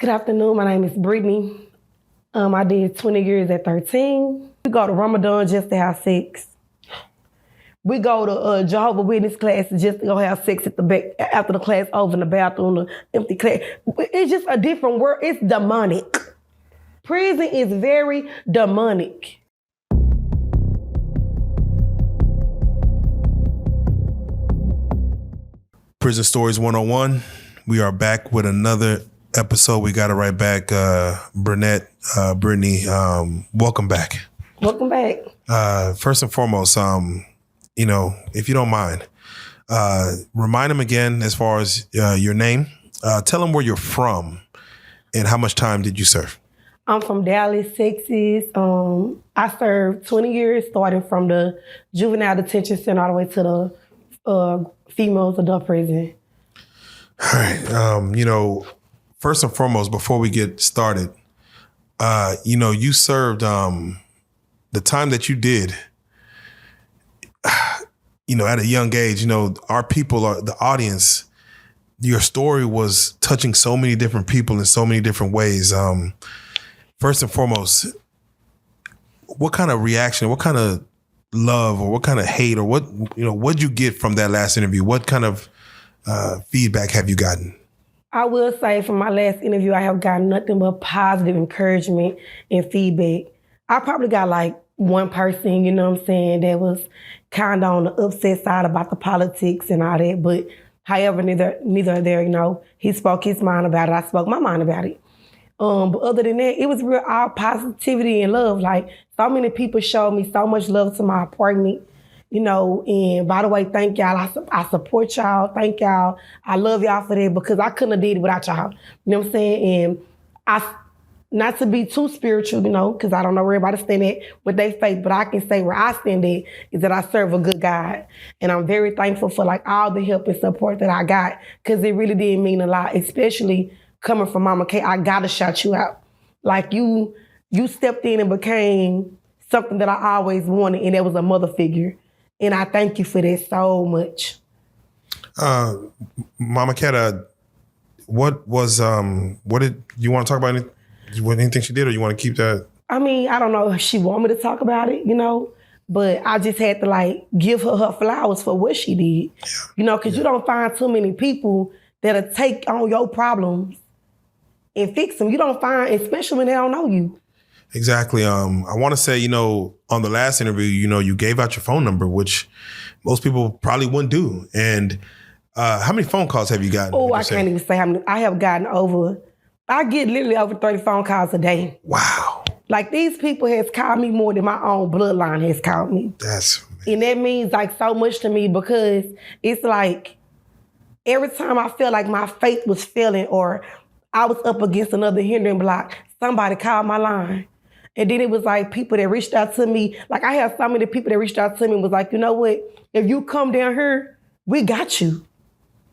Good afternoon. My name is Brednet. I did 20 years at 13. We go to Ramadan just to have sex. We go to Jehovah's Witness class just to go have sex at the back after the class over in the bathroom, the empty class. It's just a different word. It's demonic. Prison is very demonic. Prison Stories 101. We are back with another episode. We got it right back. Brednet, Brednet, welcome back. Welcome back. First and foremost, if you don't mind, remind them again as far as your name. Tell them where you're from and how much time did you serve? I'm from Dallas, Texas. I served 20 years, starting from the juvenile detention center all the way to the females adult prison. All right. First and foremost, before we get started, you served the time that you did, at a young age. Our people, the audience, your story was touching so many different people in so many different ways. First and foremost, what kind of reaction, what kind of love or what kind of hate or what'd you get from that last interview? What kind of feedback have you gotten? I will say from my last interview, I have gotten nothing but positive encouragement and feedback. I probably got like one person, that was kind of on the upset side about the politics and all that. But however, neither are there, he spoke his mind about it. I spoke my mind about it. But other than that, it was real all positivity and love. Like, so many people showed me so much love to my apartment, and by the way, thank y'all. I support y'all. Thank y'all. I love y'all for that because I couldn't have did it without y'all. You know what I'm saying? And not to be too spiritual, because I don't know where everybody stand at with their faith, but I can say where I stand at is that I serve a good God. And I'm very thankful for like all the help and support that I got because it really did mean a lot, especially coming from Mama K. I gotta shout you out. Like you stepped in and became something that I always wanted, and that was a mother figure. And I thank you for that so much. Mama Cat, what did you want to talk about? Anything she did, or you want to keep that? I mean, I don't know if she want me to talk about it, but I just had to give her flowers for what she did, because you don't find too many people that'll take on your problems and fix them. You don't find, especially when they don't know you. Exactly. I want to say, on the last interview, you gave out your phone number, which most people probably wouldn't do. And how many phone calls have you gotten? Oh, I can't even say how many. I have gotten I get literally over 30 phone calls a day. Wow. Like these people has called me more than my own bloodline has called me. That's amazing. And that means so much to me because it's like every time I feel like my faith was failing or I was up against another hindering block, somebody called my line. And then it was people that reached out to me. Like I have so many people that reached out to me and was like, you know what? If you come down here, we got you.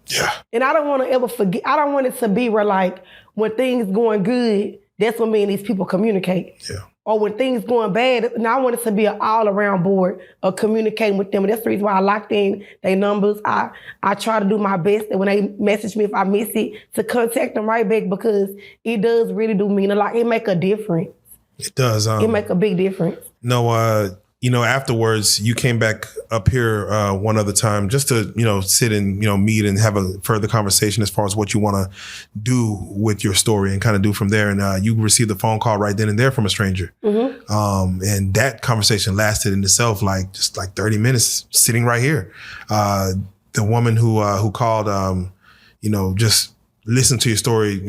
Yeah. And I don't want to ever forget. I don't want it to be where when things going good, that's when me and these people communicate. Yeah. Or when things going bad, and I want it to be an all-around board of communicating with them. And that's the reason why I locked in their numbers. I try to do my best, and when they message me, if I miss it, to contact them right back because it does really do mean a lot. It make a difference. It does. It make a big difference. No, afterwards, you came back up here one other time just to, sit and, meet and have a further conversation as far as what you want to do with your story and kind of do from there. And you received a phone call right then and there from a stranger. Mm-hmm. And that conversation lasted in itself just 30 minutes sitting right here. The woman who called, just listened to your story,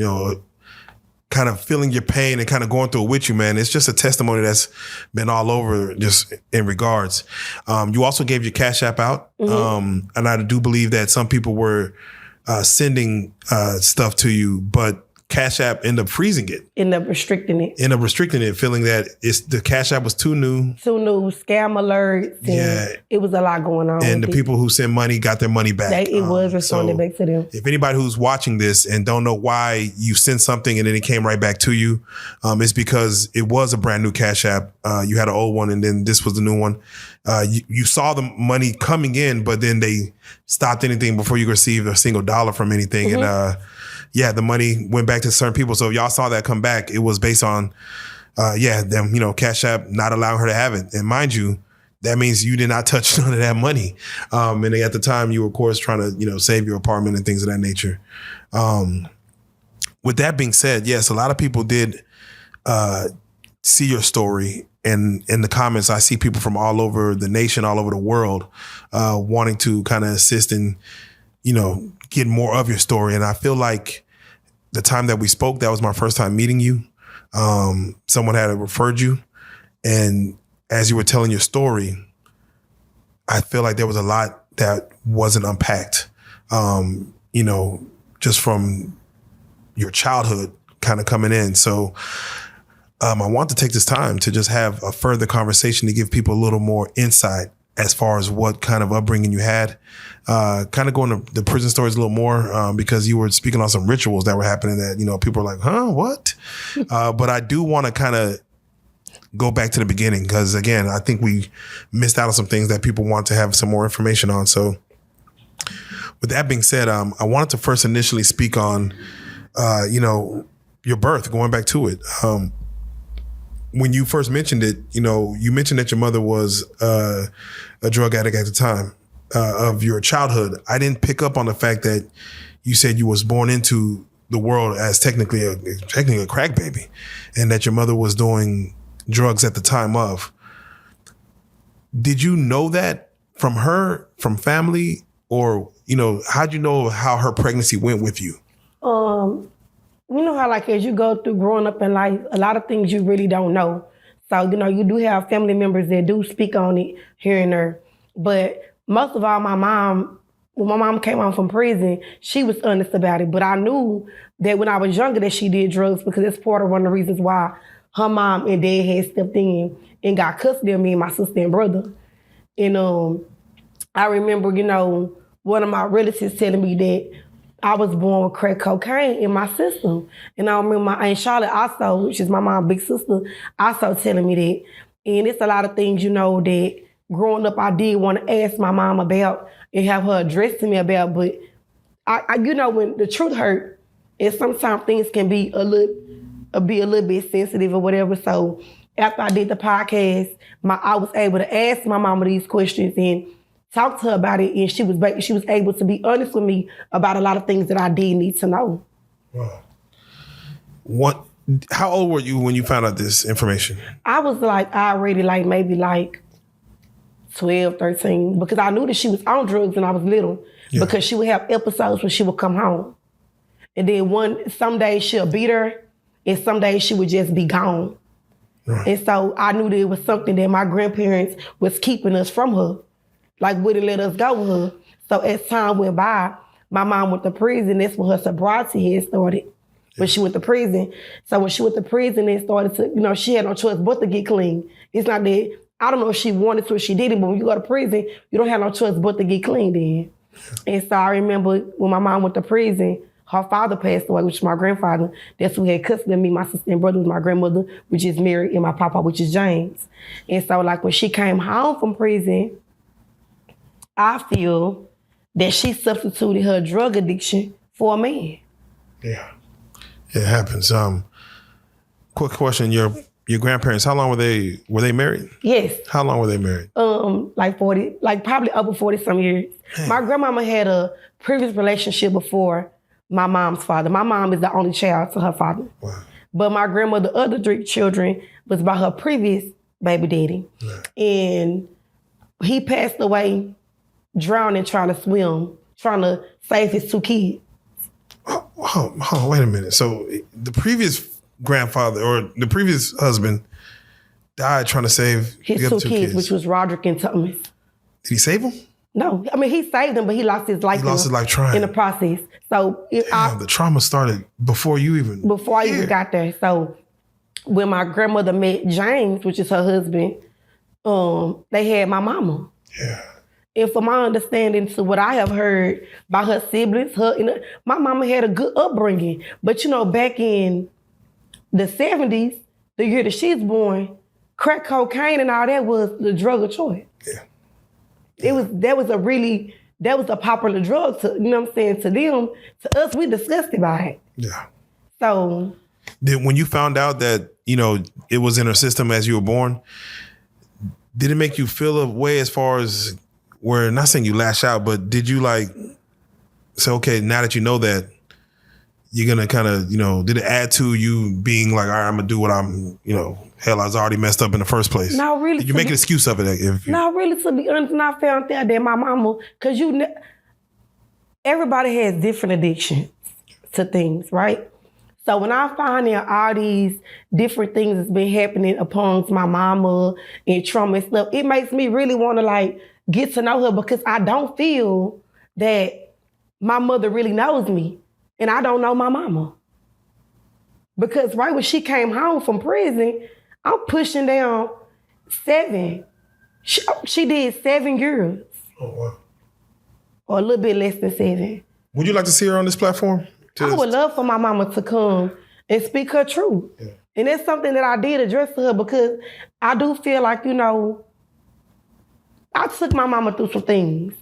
kind of feeling your pain and kind of going through it with you, man. It's just a testimony that's been all over just in regards. You also gave your Cash App out. Mm-hmm. And I do believe that some people were sending stuff to you, but Cash App ended up freezing it. Ended up restricting it, feeling that the Cash App was too new. Scam alerts. Yeah. It was a lot going on. And the people who sent money got their money back. It was responded back to them. If anybody who's watching this and don't know why you sent something and then it came right back to you, it's because it was a brand new Cash App. You had an old one and then this was the new one. You saw the money coming in, but then they stopped anything before you received a single dollar from anything. Mm-hmm. And the money went back to certain people. So if y'all saw that come back, it was based on, them, Cash App not allowing her to have it. And mind you, that means you did not touch none of that money. And at the time you were, of course, trying to, save your apartment and things of that nature. With that being said, yes, a lot of people did see your story. And in the comments, I see people from all over the nation, all over the world, wanting to kind of assist in, get more of your story. And I feel like the time that we spoke, that was my first time meeting you. Someone had referred you. And as you were telling your story, I feel like there was a lot that wasn't unpacked, just from your childhood kind of coming in. So I want to take this time to just have a further conversation to give people a little more insight as far as what kind of upbringing you had, kind of going to the prison stories a little more, because you were speaking on some rituals that were happening that, people are like, huh, what? But I do want to kind of go back to the beginning because, again, I think we missed out on some things that people want to have some more information on. So with that being said, I wanted to first initially speak on, your birth, going back to it. When you first mentioned it, you mentioned that your mother was a drug addict at the time of your childhood. I didn't pick up on the fact that you said you was born into the world as technically a crack baby, and that your mother was doing drugs at the time of. Did you know that from her, from family, or how'd you know how her pregnancy went with you? You know how, like, as you go through growing up in life, a lot of things you really don't know. So, you do have family members that do speak on it here and there. But most of all, when my mom came home from prison, she was honest about it. But I knew that when I was younger that she did drugs, because that's part of one of the reasons why her mom and dad had stepped in and got custody of me and my sister and brother. And I remember, one of my relatives telling me that I was born with crack cocaine in my system. And I remember my Aunt Charlotte also, which is my mom's big sister, also telling me that. And it's a lot of things, that growing up I did want to ask my mom about and have her address to me about. But, I when the truth hurt, and sometimes things can be a little bit sensitive or whatever. So after I did the podcast, I was able to ask my mama these questions and talk to her about it, and she was able to be honest with me about a lot of things that I did need to know. Wow. How old were you when you found out this information? I was already maybe 12, 13, because I knew that she was on drugs when I was little, because she would have episodes when she would come home. And then some days she'll beat her, and some days she would just be gone. Right. And so I knew that it was something that my grandparents was keeping us from her. Wouldn't let us go with her. So as time went by, my mom went to prison. That's when her sobriety had started. When she went to prison. So when she went to prison, it started to, she had no choice but to get clean. It's not that, I don't know if she wanted to or she didn't, but when you go to prison, you don't have no choice but to get clean then. And so I remember when my mom went to prison, her father passed away, which is my grandfather. That's who had custody of me. My sister and brother was my grandmother, which is Mary, and my papa, which is James. And so when she came home from prison, I feel that she substituted her drug addiction for a man. Yeah, it happens. Quick question: your grandparents, how long were they married? Yes. How long were they married? 40, probably over 40 some years. Hey. My grandmama had a previous relationship before my mom's father. My mom is the only child to her father. Wow. But my grandmother, the other 3 children, was by her previous baby daddy, and he passed away. Drowning, trying to swim, trying to save his 2 kids. Oh, wait a minute. So the previous grandfather or the previous husband died trying to save his 2 kids, which was Roderick and Thomas. Did he save them? No. I mean, he saved them, but he lost his life. Trying. In the process. So the trauma started before you even... Before I even got there. So when my grandmother met James, which is her husband, they had my mama. Yeah. And from my understanding to what I have heard by her siblings, my mama had a good upbringing. But back in the 70s, the year that she's born, crack cocaine and all that was the drug of choice. Yeah. That was a really that was a popular drug to, you know what I'm saying, to them. To us, we disgusted by it. Yeah. So. When you found out that, it was in her system as you were born, did it make you feel a way as far as where, not saying you lash out, but did you like say, okay, now that you know that, you're going to kind of, did it add to you being like, all right, I'm going to do what I'm, hell, I was already messed up in the first place. No, really. Did you make an excuse of it? No, really, to be honest, and I found out that my mama, because everybody has different addictions to things, right? So when I find out all these different things that's been happening upon my mama and trauma and stuff, it makes me really want to like get to know her, because I don't feel that my mother really knows me. And I don't know my mama. Because right when she came home from prison, I'm pushing down 7. She did 7 years. Oh, wow. Or a little bit less than 7. Would you like to see her on this platform? I would love for my mama to come and speak her truth. Yeah. And that's something that I did address to her, because I do feel like, I took my mama through some things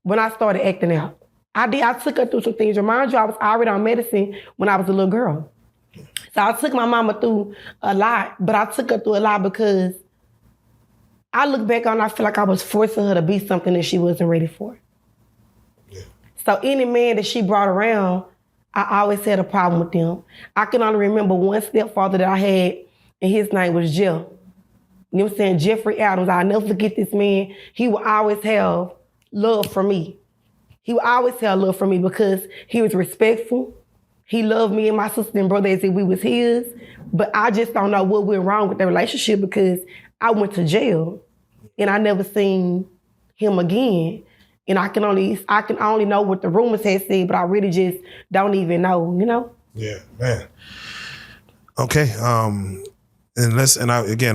when I started acting out. I took her through some things. Remind you, I was already on medicine when I was a little girl. So I took my mama through a lot, but I took her through a lot because I look back on it, I feel like I was forcing her to be something that she wasn't ready for. Yeah. So any man that she brought around, I always had a problem with them. I can only remember one stepfather that I had, and his name was Jeff. You know what I'm saying? Jeffrey Adams. I'll never forget this man. He would always have love for me. He would always have love for me because he was respectful. He loved me and my sister and brother as if we was his. But I just don't know what went wrong with the relationship, because I went to jail and I never seen him again. And I can only know what the rumors had said, but I really just don't even know, Yeah, man. Okay. I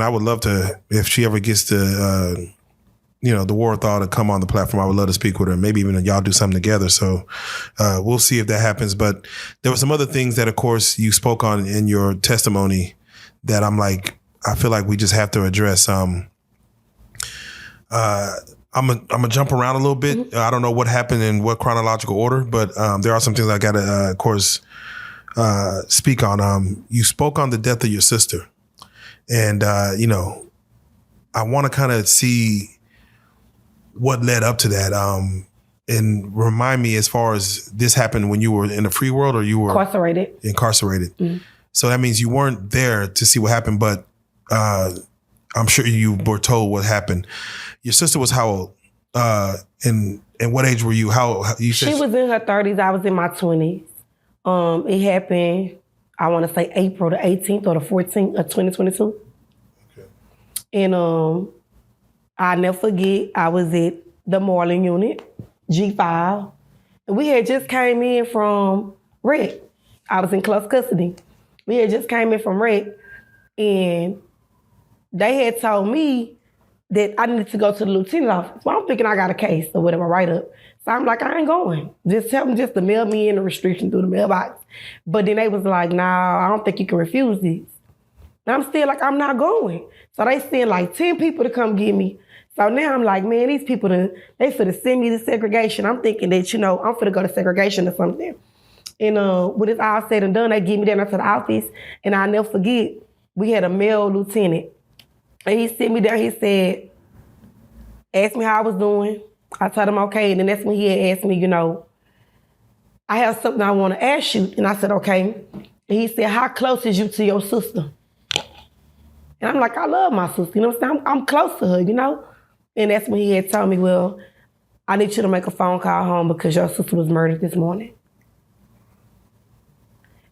would love to, if she ever gets to, the war thought to come on the platform, I would love to speak with her. Maybe even y'all do something together. So we'll see if that happens. But there were some other things that, of course, you spoke on in your testimony that I feel like we just have to address. I'm gonna jump around a little bit. Mm-hmm. I don't know what happened in what chronological order, but there are some things I got to, of course, speak on. You spoke on the death of your sister. And, I want to kind of see what led up to that, and remind me, as far as this happened when you were in the free world or you were incarcerated. Mm-hmm. So that means you weren't there to see what happened, but I'm sure you were told what happened. Your sister was how old? And what age were you? She was in her 30s. I was in my 20s. It happened, I want to say April the 18th or the 14th of 2022. Okay. And I'll never forget, I was at the Marlin unit, G5. And we had just came in from rec. I was in close custody. We had just came in from rec, and they had told me that I needed to go to the lieutenant office. Well, I'm thinking I got a case or whatever, write up. So I'm like, I ain't going. Just tell them just to mail me in the restriction through the mailbox. But then they was like, nah, I don't think you can refuse this. And I'm still like, I'm not going. So they sent like 10 people to come get me. So now I'm like, man, these people, they finna send me to segregation. I'm thinking that, I'm finna go to segregation or something. And when it's all said and done, they get me down to the office. And I'll never forget, we had a male lieutenant. And he sent me down, he said, asked me how I was doing. I told him, okay. And then that's when he had asked me, I have something I want to ask you. And I said, okay. And he said, how close is you to your sister? And I'm like, I love my sister. You know what I'm saying? I'm close to her, And that's when he had told me, well, I need you to make a phone call home because your sister was murdered this morning.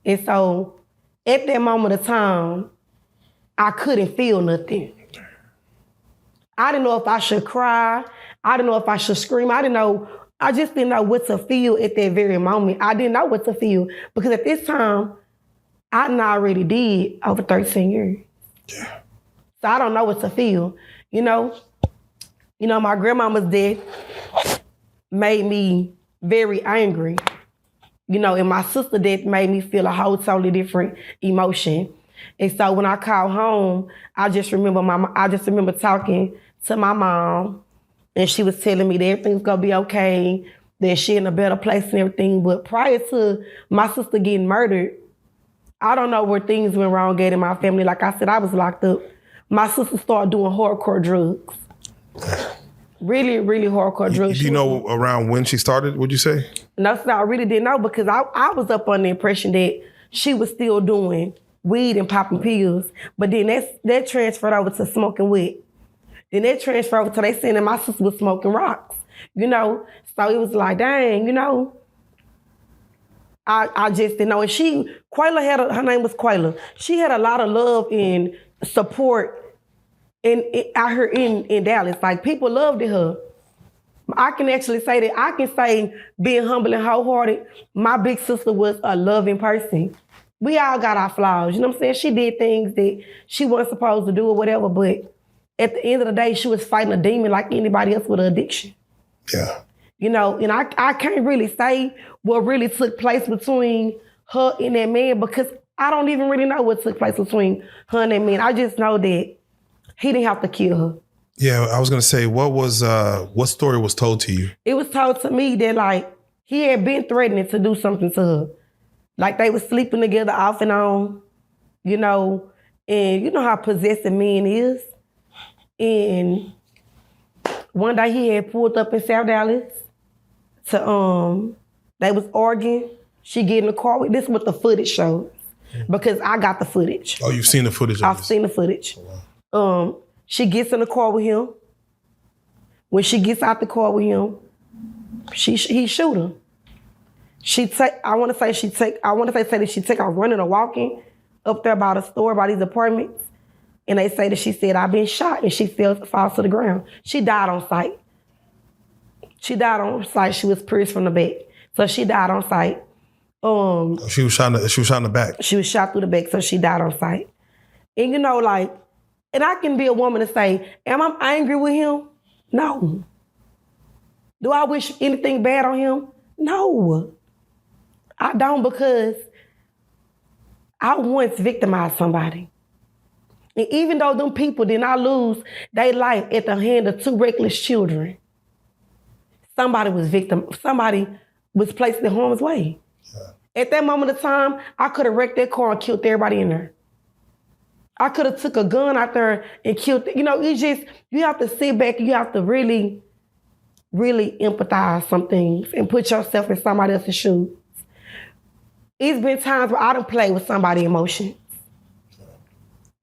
And so at that moment of time, I couldn't feel nothing. I didn't know if I should cry. I didn't know if I should scream. I just didn't know what to feel at that very moment. I didn't know what to feel because at this time, I already did over 13 years. Yeah. So I don't know what to feel, my grandmama's death made me very angry, and my sister's death made me feel a whole totally different emotion. And so when I called home, I just remember talking to my mom, And she was telling me that everything's gonna be okay, that she in a better place and everything. But prior to my sister getting murdered, I don't know where things went wrong in my family. Like I said, I was locked up. My sister started doing hardcore drugs. Really, really hardcore drugs. Do you know around when she started, would you say? No, so I really didn't know because I was up on the impression that she was still doing weed and popping pills. But then that transferred over to smoking weed. Then that transferred over to they saying that my sister was smoking rocks. You know? So it was like, dang, you know. I just didn't know. And Quayla her name was Quayla. She had a lot of love and support out here in Dallas. Like, people loved her. I can actually say that. I can say, being humble and wholehearted, my big sister was a loving person. We all got our flaws, you know what I'm saying? She did things that she wasn't supposed to do or whatever, but at the end of the day, she was fighting a demon like anybody else with an addiction. Yeah. You know, and I can't really say what really took place between her and that man because I don't even really know what took place between her and that man. I just know that he didn't have to kill her. Yeah, I was gonna say, what story was told to you? It was told to me that, like, he had been threatening to do something to her. Like, they were sleeping together off and on, you know, and you know how possessive men is. And one day he had pulled up in South Dallas to, they was arguing. She get in the car with, this is what the footage shows. Because I got the footage. Oh, you've seen the footage? I've seen the footage. Oh, wow. She gets in the car with him. When she gets out the car with him, he shoot her. I want to say she take her running or walking up there by the store, by these apartments. And they say that she said, I've been shot, and she falls to the ground. She died on sight. She was pierced from the back. So she died on sight. She was shot in the back. She was shot through the back, so she died on sight. And you know, like, and I can be a woman to say, am I angry with him? No. Do I wish anything bad on him? No. I don't, because I once victimized somebody. And even though them people did not lose their life at the hand of two reckless children, somebody was placed in harm's way. Yeah. At that moment of time, I could have wrecked that car and killed everybody in there. I could have took a gun out there and killed, you know, you have to sit back, you have to really, really empathize some things and put yourself in somebody else's shoes. It's been times where I done played with somebody's emotions.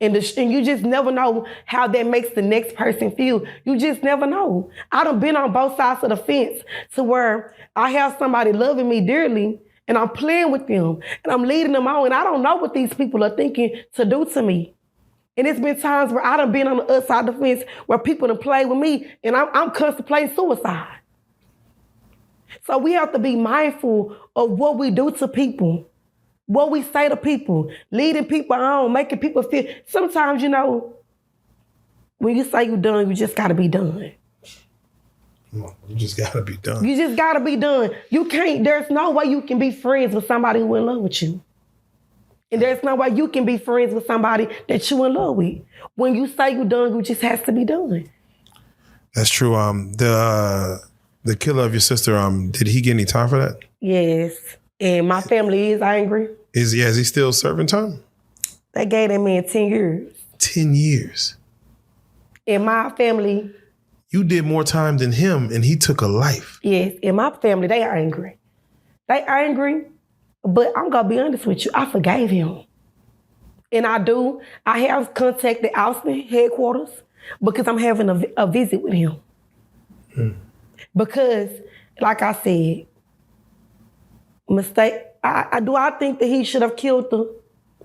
And you just never know how that makes the next person feel. You just never know. I done been on both sides of the fence to where I have somebody loving me dearly and I'm playing with them and I'm leading them on and I don't know what these people are thinking to do to me. And it's been times where I done been on the other side of the fence where people done play with me and I'm contemplating suicide. So we have to be mindful of what we do to people. What we say to people, leading people on, making people feel. Sometimes, you know, when you say you're done, you just gotta be done. You just gotta be done. You just gotta be done. There's no way you can be friends with somebody who in love with you. And there's no way you can be friends with somebody that you in love with. When you say you're done, you just has to be done. That's true. The killer of your sister, did he get any time for that? Yes. And my family is angry. Is he still serving time? They gave that man 10 years. 10 years. In my family. You did more time than him and he took a life. Yes, in my family, they are angry. They angry, but I'm gonna be honest with you, I forgave him. And I have contacted Austin headquarters because I'm having a visit with him. Because, like I said, mistake. Do I think that he should have killed her?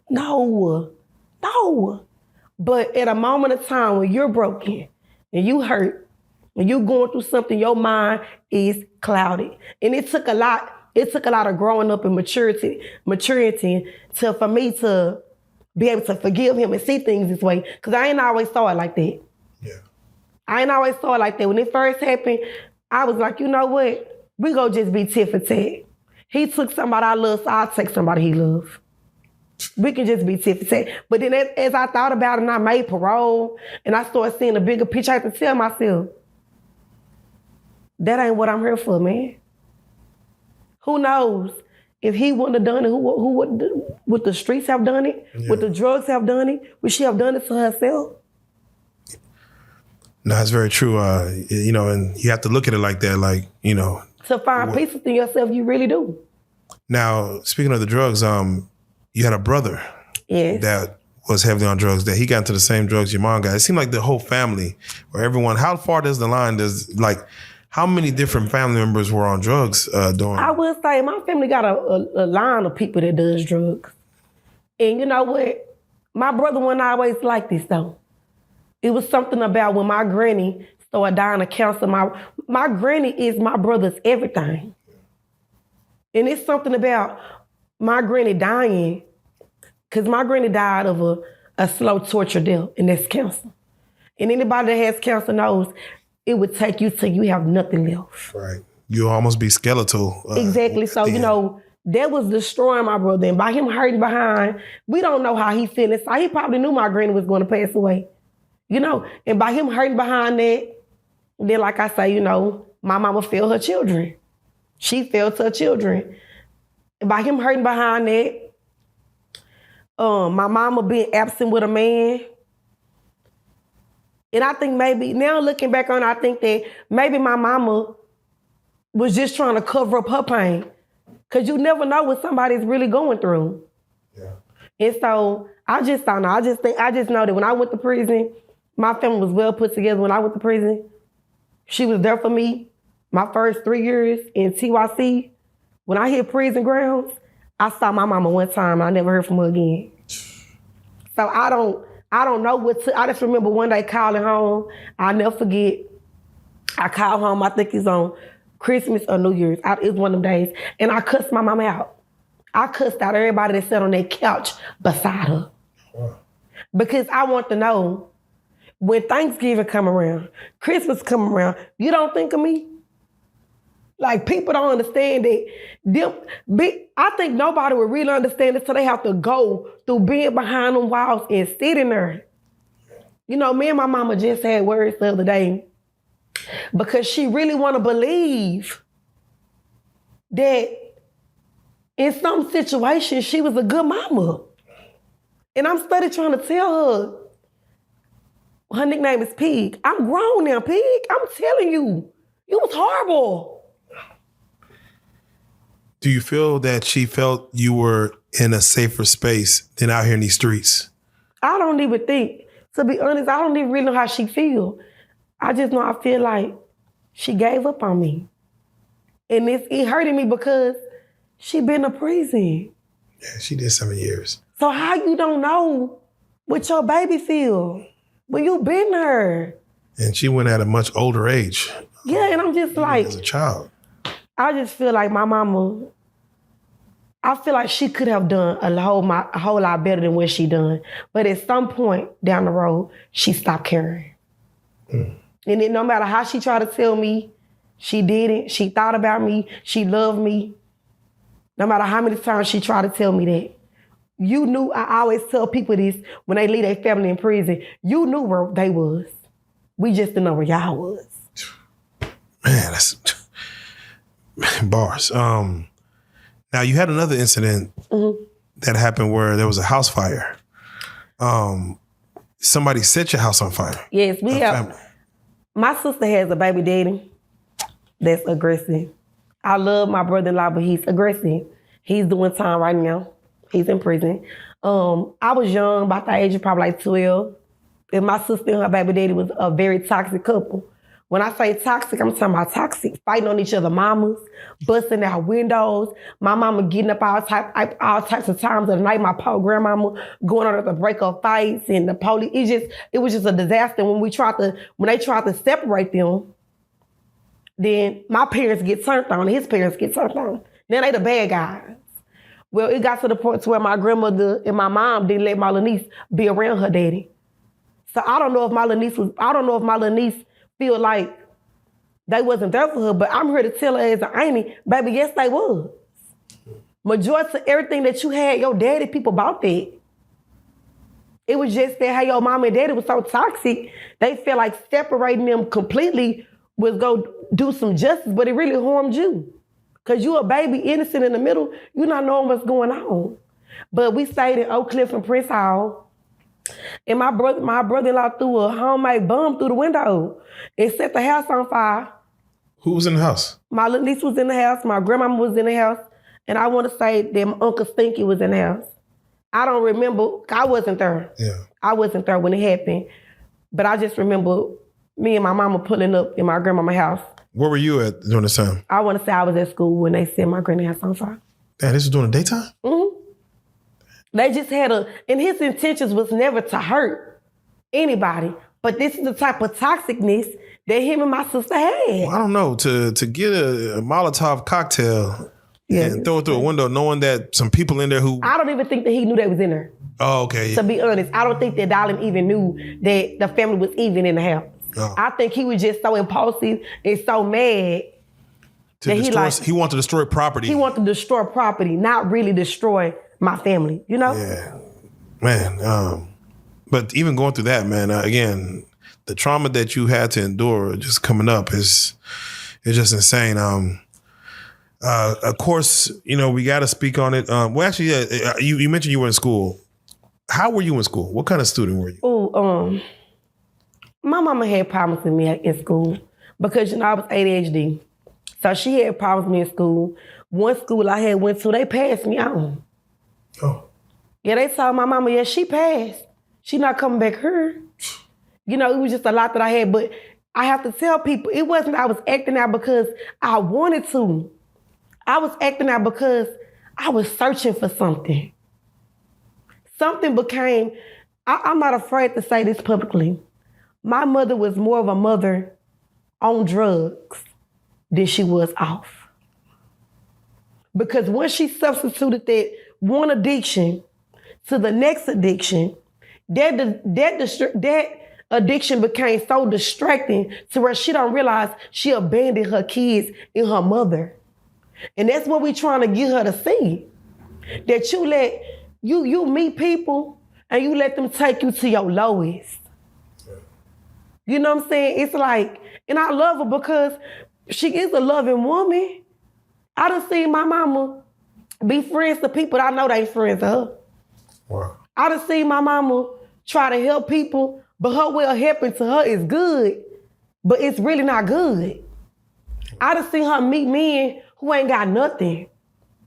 No. But at a moment of time when you're broken and you hurt, when you're going through something, your mind is clouded. And it took a lot of growing up and maturity for me to be able to forgive him and see things this way. Because I ain't always saw it like that. Yeah. I ain't always saw it like that. When it first happened, I was like, you know what? We gonna just be tit for tat. He took somebody I love, so I'll take somebody he loves. We can just be tit for tat. But then as I thought about it and I made parole and I started seeing a bigger picture, I had to tell myself, That ain't what I'm here for, man. Who knows? If he wouldn't have done it, who would the streets have done it? Yeah. Would the drugs have done it? Would she have done it to herself? No, that's very true. You know, and you have to look at it like that, like, you know. To find peace within yourself, you really do. Now, speaking of the drugs, you had a brother that was heavily on drugs, that he got into the same drugs your mom got. It seemed like the whole family or everyone, how far does the line, how many different family members were on drugs during? I would say my family got a line of people that does drugs. And you know what? My brother wasn't always like this, though. It was something about when my granny started dying of cancer. My granny is my brother's everything. And it's something about my granny dying, because my granny died of a slow torture death, and that's cancer. And anybody that has cancer knows it would take you till you have nothing left. Right. You'll almost be skeletal. Exactly. So, you know, that was destroying my brother. And by him hurting behind, we don't know how he feeling. So he probably knew my granny was going to pass away. You know, and by him hurting behind that, then like I say, you know, my mama failed her children. She failed her children. And by him hurting behind that, my mama being absent with a man. And I think maybe, now looking back on it, I think that maybe my mama was just trying to cover up her pain. Because you never know what somebody's really going through. Yeah. And so I just don't know. I just know that when I went to prison, my family was well put together. When I went to prison, she was there for me. My first 3 years in TYC, when I hit prison grounds, I saw my mama one time. I never heard from her again. So I don't know I just remember one day calling home. I'll never forget. I called home, I think it's on Christmas or New Year's. It was one of them days. And I cussed my mama out. I cussed out everybody that sat on that couch beside her. Wow. Because I want to know, when Thanksgiving come around, Christmas come around, you don't think of me? Like, people don't understand that. I think nobody would really understand it, so they have to go through being behind them walls and sitting there. You know, me and my mama just had words the other day because she really want to believe that in some situations she was a good mama. And I'm steady trying to tell her nickname is Pig. I'm grown now, Pig. I'm telling you, it was horrible. Do you feel that she felt you were in a safer space than out here in these streets? I don't even think, to be honest, I don't even really know how she feel. I just know I feel like she gave up on me. And it hurted me because she been in prison. Yeah, she did 7 years. So how you don't know what your baby feel when you been there? And she went at a much older age. Yeah, and I'm just like, as a child. I just feel like my mama, I feel like she could have done a whole lot better than what she done. But at some point down the road, she stopped caring. Mm. And then no matter how she tried to tell me she didn't, she thought about me, she loved me. No matter how many times she tried to tell me that. You knew, I always tell people this when they leave their family in prison, you knew where they was. We just didn't know where y'all was. Man, that's bars. Now you had another incident that happened where there was a house fire. Somebody set your house on fire. Yes, we have. Family. My sister has a baby daddy that's aggressive. I love my brother-in-law, but he's aggressive. He's doing time right now. He's in prison. I was young, about the age of probably like 12. And my sister and her baby daddy was a very toxic couple. When I say toxic, I'm talking about toxic. Fighting on each other's mamas, busting out windows. My mama getting up all types of times of the night. My poor grandmama going on to break up fights and the police. It was just a disaster. When they tried to separate them, then my parents get turned on, and his parents get turned on. Then they the bad guys. Well, it got to the point to where my grandmother and my mom didn't let my little niece be around her daddy. So I don't know if my little niece feel like they wasn't there for her, but I'm here to tell her as an auntie, baby, yes, they was. Majority of everything that you had, your daddy people bought that. It was just that how your mom and daddy was so toxic, they felt like separating them completely was go do some justice, but it really harmed you. Because you a baby innocent in the middle, you not knowing what's going on. But we stayed in Oak Cliff and Prince Hall, and my brother-in-law threw a homemade bomb through the window and set the house on fire. Who was in the house? My little niece was in the house, my grandmama was in the house, and I want to say that my Uncle Stinky was in the house. I don't remember, I wasn't there. Yeah. I wasn't there when it happened, but I just remember me and my mama pulling up in my grandmama's house. Where were you at during this time? I want to say I was at school when they set my granny house on fire. Damn, this was during the daytime? Mm-hmm. They just had and his intentions was never to hurt anybody, but this is the type of toxicness that him and my sister had. Well, I don't know, to get a Molotov cocktail and throw it through a window knowing that some people in there who... I don't even think that he knew they was in there. Oh, okay. To be honest, I don't think that Darlin even knew that the family was even in the house. Oh. I think he was just so impulsive and so mad that he wanted to destroy property. He wanted to destroy property, not really destroy my family, you know? Yeah. Man, but even going through that, man, again, the trauma that you had to endure just coming up is just insane. Of course, you know, we got to speak on it. Well, actually, yeah, you mentioned you were in school. How were you in school? What kind of student were you? Oh, my mama had problems with me in school because, you know, I was ADHD. So she had problems with me in school. One school I had went to, they passed me on. Oh. Yeah, they told my mama, yeah, she passed. She not coming back here. You know, it was just a lot that I had, but I have to tell people, it wasn't I was acting out because I wanted to. I was acting out because I was searching for something. Something became, I'm not afraid to say this publicly. My mother was more of a mother on drugs than she was off. Because once she substituted that one addiction to the next addiction, that addiction became so distracting to where she don't realize she abandoned her kids and her mother. And that's what we trying to get her to see. That you meet people and you let them take you to your lowest. You know what I'm saying? It's like, and I love her because she is a loving woman. I done seen my mama be friends to people that I know they ain't friends to her. Wow. I done seen my mama try to help people, but her way of helping to her is good, but it's really not good. I done seen her meet men who ain't got nothing.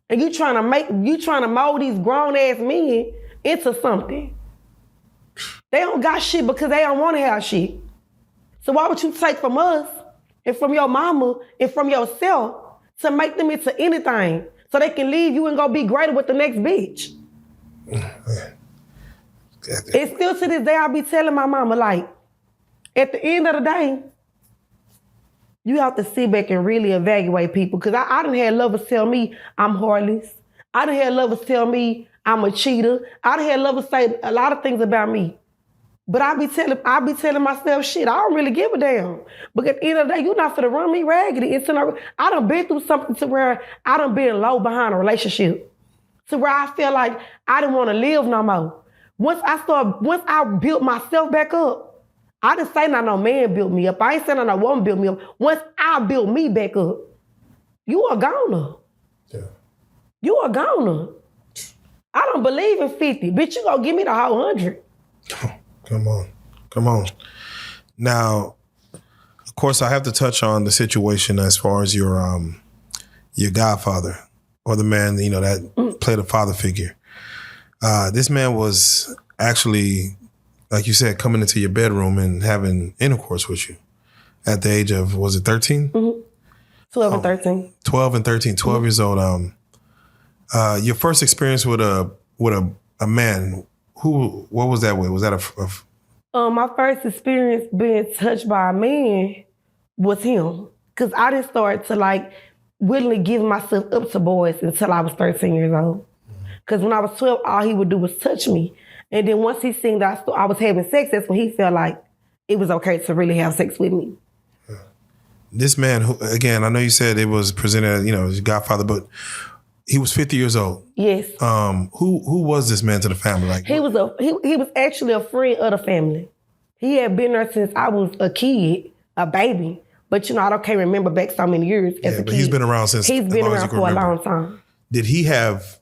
And you trying to mold these grown ass men into something. They don't got shit because they don't want to have shit. So why would you take from us and from your mama and from yourself to make them into anything so they can leave you and go be greater with the next bitch? And still to this day, I be telling my mama, like, at the end of the day, you have to sit back and really evaluate people. Because I done had lovers tell me I'm heartless. I done had lovers tell me I'm a cheater. I done had lovers say a lot of things about me. But I be telling myself, shit, I don't really give a damn. But at the end of the day, you're not finna run me raggedy. I done been through something to where I done been low behind a relationship. To where I feel like I didn't want to live no more. Once I built myself back up, I didn't say no man built me up. I ain't saying no woman built me up. Once I built me back up, you a goner. Yeah. You a goner. I don't believe in 50. Bitch, you gonna give me the whole 100. Come on. Now, of course, I have to touch on the situation as far as your godfather or the man, you know, that played a father figure. This man was actually, like you said, coming into your bedroom and having intercourse with you at the age of, was it 13? Mm-hmm. 12 and 13. 12 and 13, 12 years old. Your first experience with a man, what was that with? Was that my first experience being touched by a man was him. Because I didn't start to like willingly give myself up to boys until I was 13 years old. Because when I was 12, all he would do was touch me. And then once he seen that I was having sex, that's when he felt like it was okay to really have sex with me. This man, who, again, I know you said it was presented as, you know, his godfather, but he was 50 years old. Yes. Who was this man to the family? Like he was actually a friend of the family. He had been there since I was a kid, a baby. But I can't remember back so many years as a but kid. he's been around since. He's been around for a long time. Did he have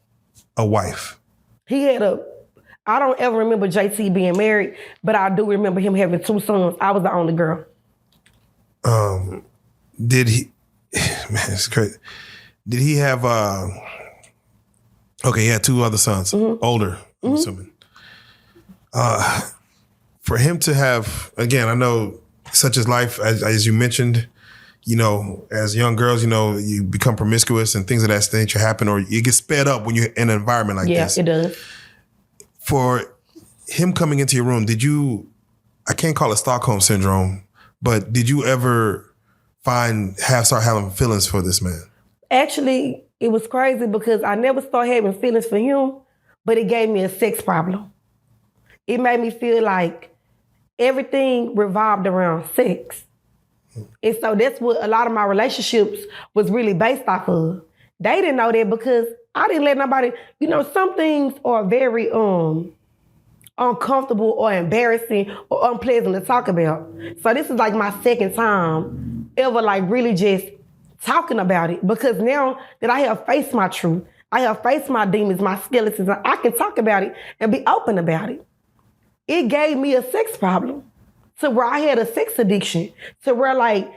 a wife? He had I don't ever remember JT being married, but I do remember him having 2 sons. I was the only girl. Did he? Man, it's crazy. Did he have? Okay, he had 2 other sons, older. I'm assuming. For him to have, again, I know, such as life, as you mentioned, as young girls, you become promiscuous and things of that nature happen, or you get sped up when you're in an environment like this. Yeah, it does. For him coming into your room, I can't call it Stockholm syndrome, but did you ever start having feelings for this man? Actually, it was crazy because I never started having feelings for him, but it gave me a sex problem. It made me feel like everything revolved around sex. And so that's what a lot of my relationships was really based off of. They didn't know that because I didn't let nobody, some things are very uncomfortable or embarrassing or unpleasant to talk about. So this is like my second time ever like really just talking about it, because now that I have faced my truth, I have faced my demons, my skeletons, I can talk about it and be open about it. It gave me a sex problem to where I had a sex addiction, to where like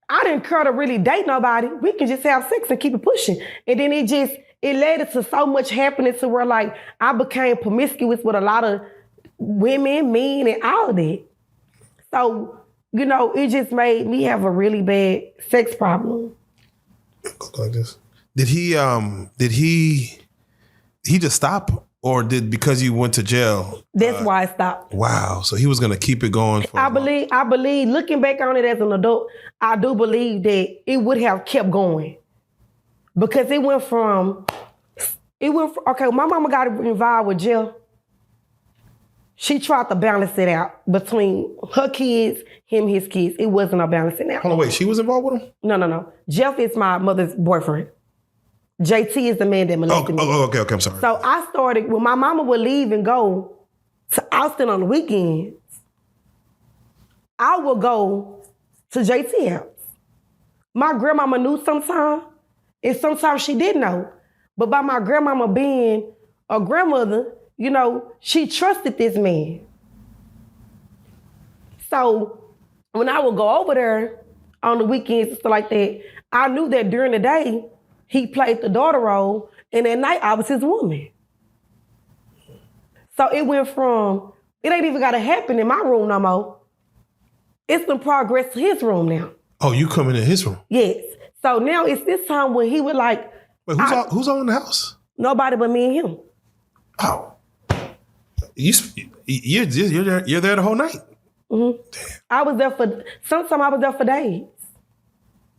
I didn't care to really date nobody. We can just have sex and keep it pushing. And then it led to so much happening to where like I became promiscuous with a lot of women, men, and all of that. So, it just made me have a really bad sex problem. Like this. Did he just stop? Or because you went to jail? That's why I stopped. Wow. So he was going to keep it going for I believe, looking back on it as an adult, I do believe that it would have kept going. Because it went from, okay, my mama got involved with jail. She tried to balance it out between her kids, him, his kids. It wasn't a balancing out. Hold on, wait, she was involved with him? No. Jeff is my mother's boyfriend. JT is the man that molested me. Okay, I'm sorry. So I started, when my mama would leave and go to Austin on the weekends, I would go to JT house. My grandmama knew sometimes, and sometimes she didn't know. But by my grandmama being a grandmother, she trusted this man. So when I would go over there on the weekends and stuff like that, I knew that during the day, he played the daughter role, and at night, I was his woman. So it went from, it ain't even got to happen in my room no more. It's been progress to his room now. Oh, you coming in his room? Yes. So now it's this time when he would like... Wait, who's all in the house? Nobody but me and him. Oh. You're there the whole night? Mm-hmm. Damn. Sometimes I was there for days.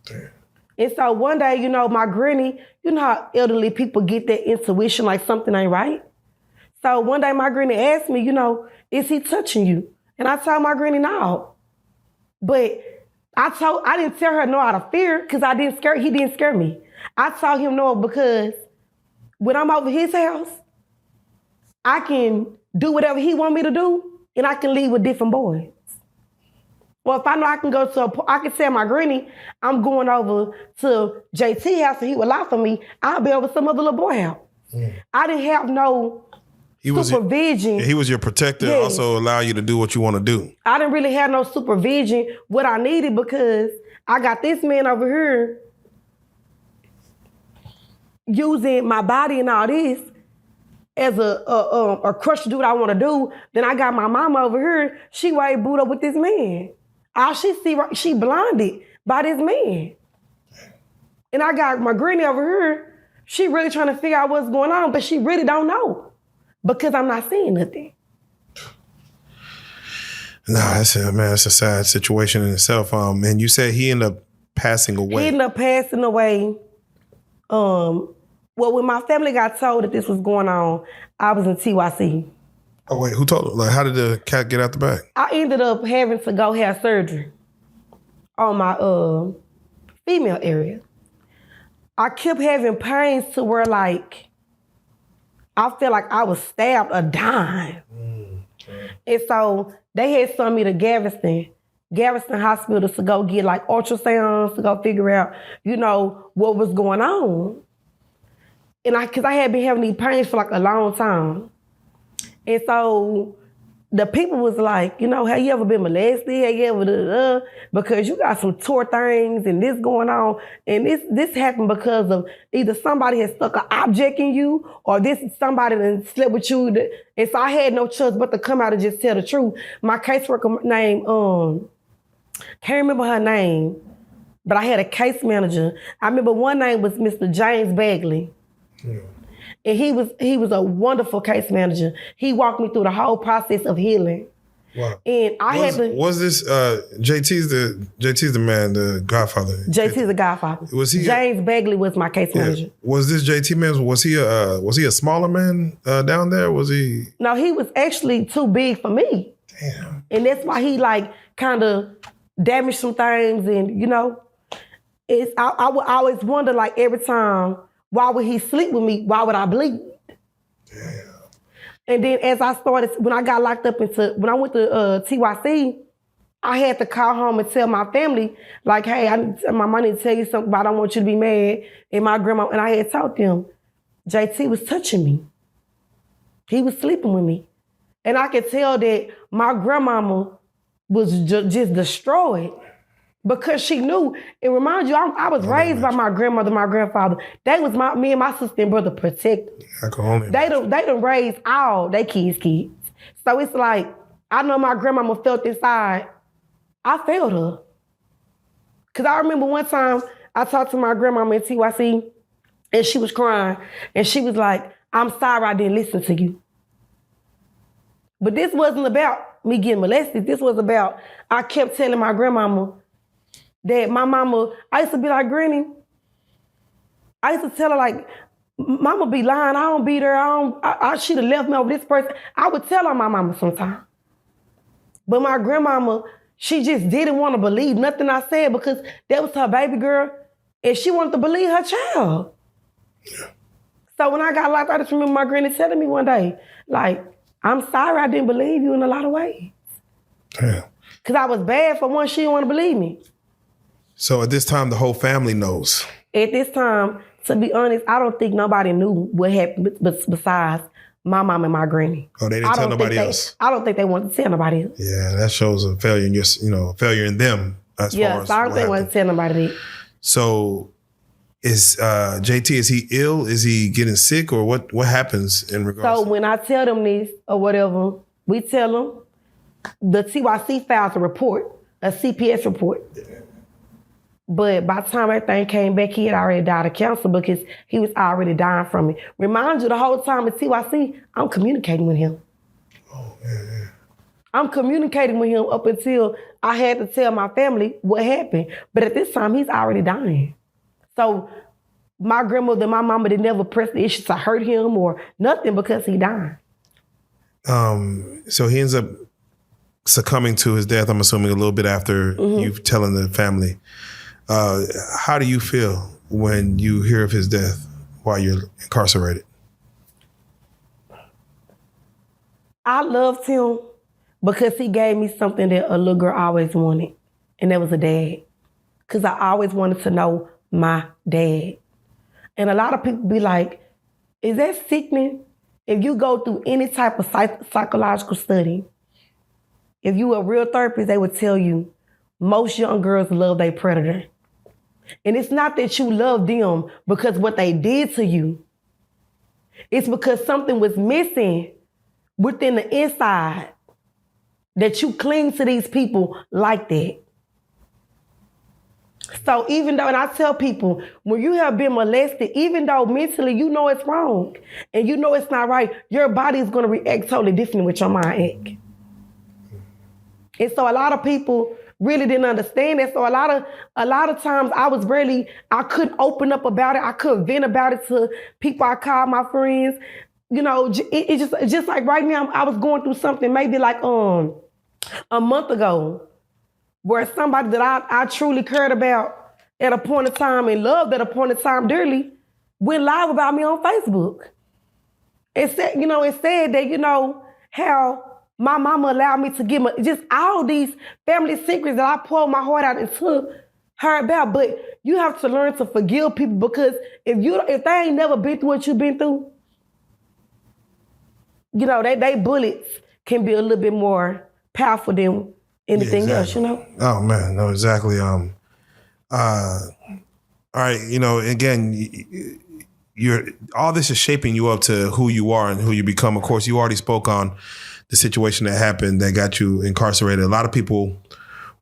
Damn. And so one day, my granny, how elderly people get that intuition like something ain't right? So one day my granny asked me, is he touching you? And I told my granny no. But I didn't tell her no out of fear because he didn't scare me. I told him no because when I'm over his house, I can do whatever he want me to do and I can leave with different boys. Well, if I know I can I can tell my granny I'm going over to JT house and he would lie for me, I'll be over some other little boy house. Mm. I didn't have no supervision. He was your protector, yes. Also allow you to do what you want to do. I didn't really have no supervision, what I needed, because I got this man over here using my body and all this as a crush to do what I want to do. Then I got my mama over here, she way booed up with this man. All she see, she blinded by this man. And I got my granny over here, she really trying to figure out what's going on, but she really don't know because I'm not seeing nothing. Nah, it's a sad situation in itself. And you said he ended up passing away. He ended up passing away. Well, when my family got told that this was going on, I was in TYC. Oh, wait, who told her? Like, how did the cat get out the back? I ended up having to go have surgery on my female area. I kept having pains to where, like, I felt like I was stabbed a dime. And so they had sent me to Galveston Garrison Hospital to go get like ultrasounds to go figure out, what was going on. And cause I had been having these pains for like a long time. And so the people was like, have you ever been molested? Have you ever, because you got some tore things and this going on. And this happened because of either somebody had stuck an object in you or this somebody that slept with you. And so I had no choice but to come out and just tell the truth. My caseworker name, can't remember her name, but I had a case manager. I remember one name was Mr. James Bagley. Yeah. And he was a wonderful case manager. He walked me through the whole process of healing. Wow. And was this JT's the man, the Godfather? JT's the Godfather. Was he James Bagley was my case manager. Was this JT man? Was he a smaller man down there? Was he? No, he was actually too big for me. Damn. And that's why he kind of damaged some things. And I would always wonder every time, why would he sleep with me? Why would I bleed? Damn. And then as I started, when I got locked up when I went to TYC, I had to call home and tell my family, hey, my mom need to tell you something, but I don't want you to be mad. And my grandma, and I had told them, JT was touching me. He was sleeping with me. And I could tell that my grandmama was just destroyed. Because she knew, it reminds you, I was raised by my grandmother, my grandfather. They was me and my sister and brother protected. They done raised all they kids. So it's I know my grandmama felt inside. I felt her. Because I remember one time I talked to my grandmama in TYC and she was crying. And she was like, I'm sorry I didn't listen to you. But this wasn't about me getting molested. This was about, I kept telling my grandmama, that my mama, I used to be like, Granny, I used to tell her mama be lying, I don't beat her, she'd have left me over this person. I would tell her my mama sometimes. But my grandmama, she just didn't want to believe nothing I said because that was her baby girl and she wanted to believe her child. Yeah. So when I got locked, I just remember my granny telling me one day, I'm sorry I didn't believe you in a lot of ways. Damn. Because I was bad for one, she didn't want to believe me. So at this time, the whole family knows. At this time, to be honest, I don't think nobody knew what happened besides my mom and my granny. Oh, they didn't tell nobody else? I don't think they wanted to tell nobody else. Yeah, that shows a failure in failure in them as far as so I don't think they wanted to tell nobody that. So is JT, is he ill? Is he getting sick? Or what happens in regards So when I tell them this or whatever, we tell them the TYC files a report, a CPS report. But by the time everything came back, he had already died of cancer because he was already dying from it. Remind you, the whole time at TYC, I'm communicating with him. Oh, yeah. I'm communicating with him up until I had to tell my family what happened. But at this time, he's already dying. So my grandmother and my mama did never press the issue to hurt him or nothing because he died. So he ends up succumbing to his death, I'm assuming a little bit after you've telling the family. How do you feel when you hear of his death while you're incarcerated? I loved him because he gave me something that a little girl always wanted, and that was a dad. Because I always wanted to know my dad. And a lot of people be like, is that sickening? If you go through any type of psychological study, if you a real therapist, they would tell you most young girls love their predator. And it's not that you love them because what they did to you. It's because something was missing within the inside that you cling to these people like that. So even though, and I tell people, when you have been molested, even though mentally you know it's wrong and you know it's not right, your body is going to react totally different with your mind act. And so a lot of people really didn't understand that. So a lot of times I couldn't open up about it. I couldn't vent about it to people I call my friends. It just like right now, I was going through something maybe like a month ago where somebody that I truly cared about at a point in time and loved at a point in time dearly went live about me on Facebook. It said that, how My mama allowed me to give me just all these family secrets that I poured my heart out into her about. But you have to learn to forgive people, because if they ain't never been through what you've been through, you know, they bullets can be a little bit more powerful than anything else, you know? Oh man, no, exactly. All right, you know, again, all this is shaping you up to who you are and who you become. Of course, you already spoke on the situation that happened that got you incarcerated. A lot of people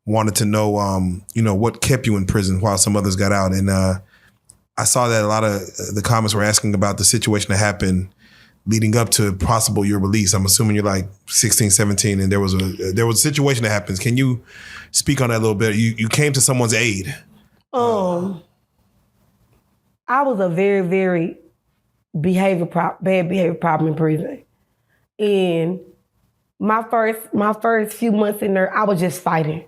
wanted to know, you know, what kept you in prison while some others got out. And I saw that a lot of the comments were asking about the situation that happened leading up to possible your release. I'm assuming you're like 16, 17, and there was a situation that happens. Can you speak on that a little bit? You came to someone's aid. I was a very, very bad behavior problem in prison. And my first few months in there, I was just fighting.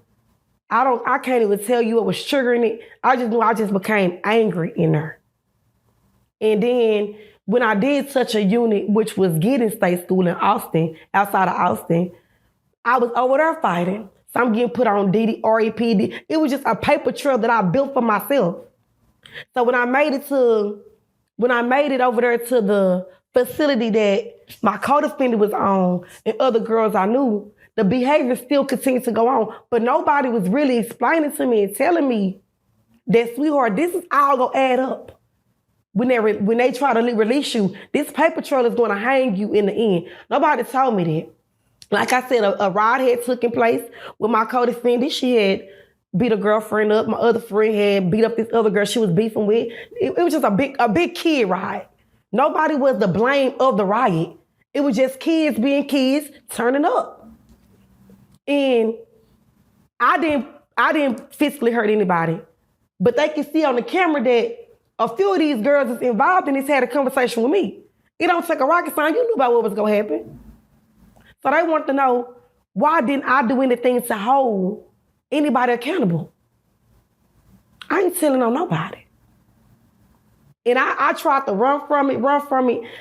I can't even tell you what was triggering it. I just knew I just became angry in there. And then when I did such a unit, which was getting state school in Austin, outside of Austin, I was over there fighting. So I'm getting put on REPD. It was just a paper trail that I built for myself. So when I made it over there to the facility that my co-defendant was on and other girls I knew, the behavior still continued to go on. But nobody was really explaining to me and telling me that, sweetheart, this is all gonna add up. When they try to release you, this paper trail is gonna hang you in the end. Nobody told me that. Like I said, a ride had taken place with my co-defendant. She had beat a girlfriend up. My other friend had beat up this other girl she was beefing with. It was just a big kid riot. Nobody was the blame of the riot. It was just kids being kids, turning up. And I didn't physically hurt anybody, but they can see on the camera that a few of these girls that's involved in this had a conversation with me. It don't take a rocket science. You knew about what was gonna happen. So they want to know, why didn't I do anything to hold anybody accountable? I ain't telling on nobody. And I tried to run from it,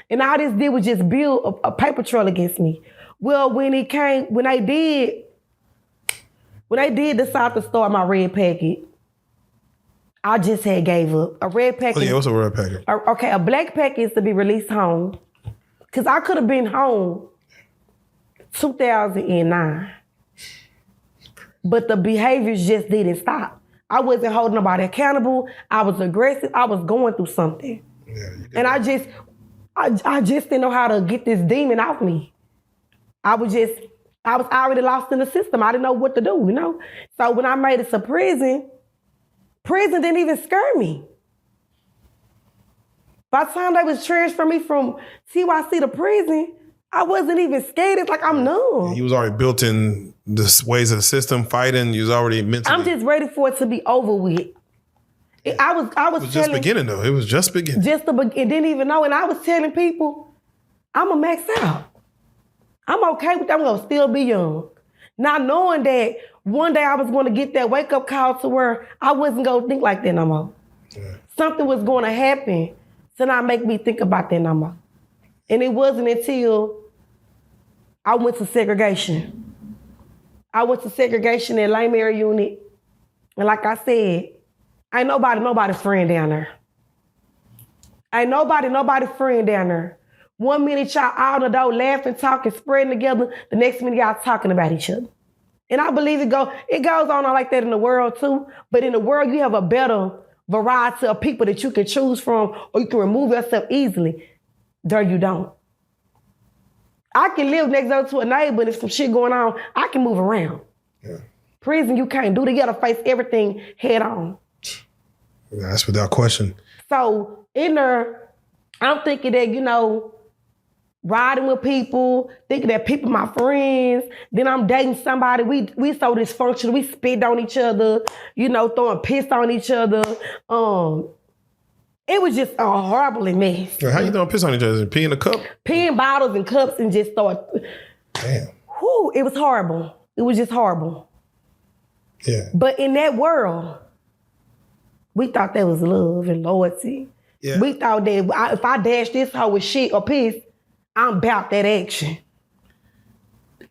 and all this did was just build a paper trail against me. Well, when they did decide to start my red packet, I just had gave up. A red packet. Oh yeah, what's a red packet? Okay, a black packet is to be released home. Because I could have been home 2009. But the behaviors just didn't stop. I wasn't holding nobody accountable. I was aggressive. I was going through something. Yeah, and I just didn't know how to get this demon off me. I was already lost in the system. I didn't know what to do, you know? So when I made it to prison didn't even scare me. By the time they was transferring me from TYC to prison, I wasn't even scared. It's like I'm numb. You was already built in the ways of the system, fighting. You was already mentally. I'm just ready for it to be over with. I was just beginning though. It was just beginning. And didn't even know. And I was telling people, I'm a max out. I'm okay with that. I'm gonna still be young. Not knowing that one day I was gonna get that wake up call to where I wasn't gonna think like that no more. Yeah. Something was gonna happen to not make me think about that no more. And it wasn't until I went to segregation. I went to segregation in Lane Mary unit. And like I said, ain't nobody friend down there. Ain't nobody friend down there. 1 minute y'all out the door laughing, talking, spreading together. The next minute y'all talking about each other. And I believe it goes on like that in the world too. But in the world, you have a better variety of people that you can choose from, or you can remove yourself easily. There you don't. I can live next door to a neighbor, and if some shit going on, I can move around. Yeah. Prison, you can't do that. You gotta face everything head on. Yeah, that's without question. So in there, I'm thinking that, you know, riding with people, thinking that people my friends, then I'm dating somebody, we so dysfunctional, we spit on each other, you know, throwing piss on each other. It was just a horrible mess. How you throwing piss on each other? Pee in a cup? Pee in bottles and cups and just start. Damn. Whew, it was horrible. It was just horrible. Yeah. But in that world, we thought that was love and loyalty. Yeah. We thought that if I dash this hoe with shit or piss, I'm about that action.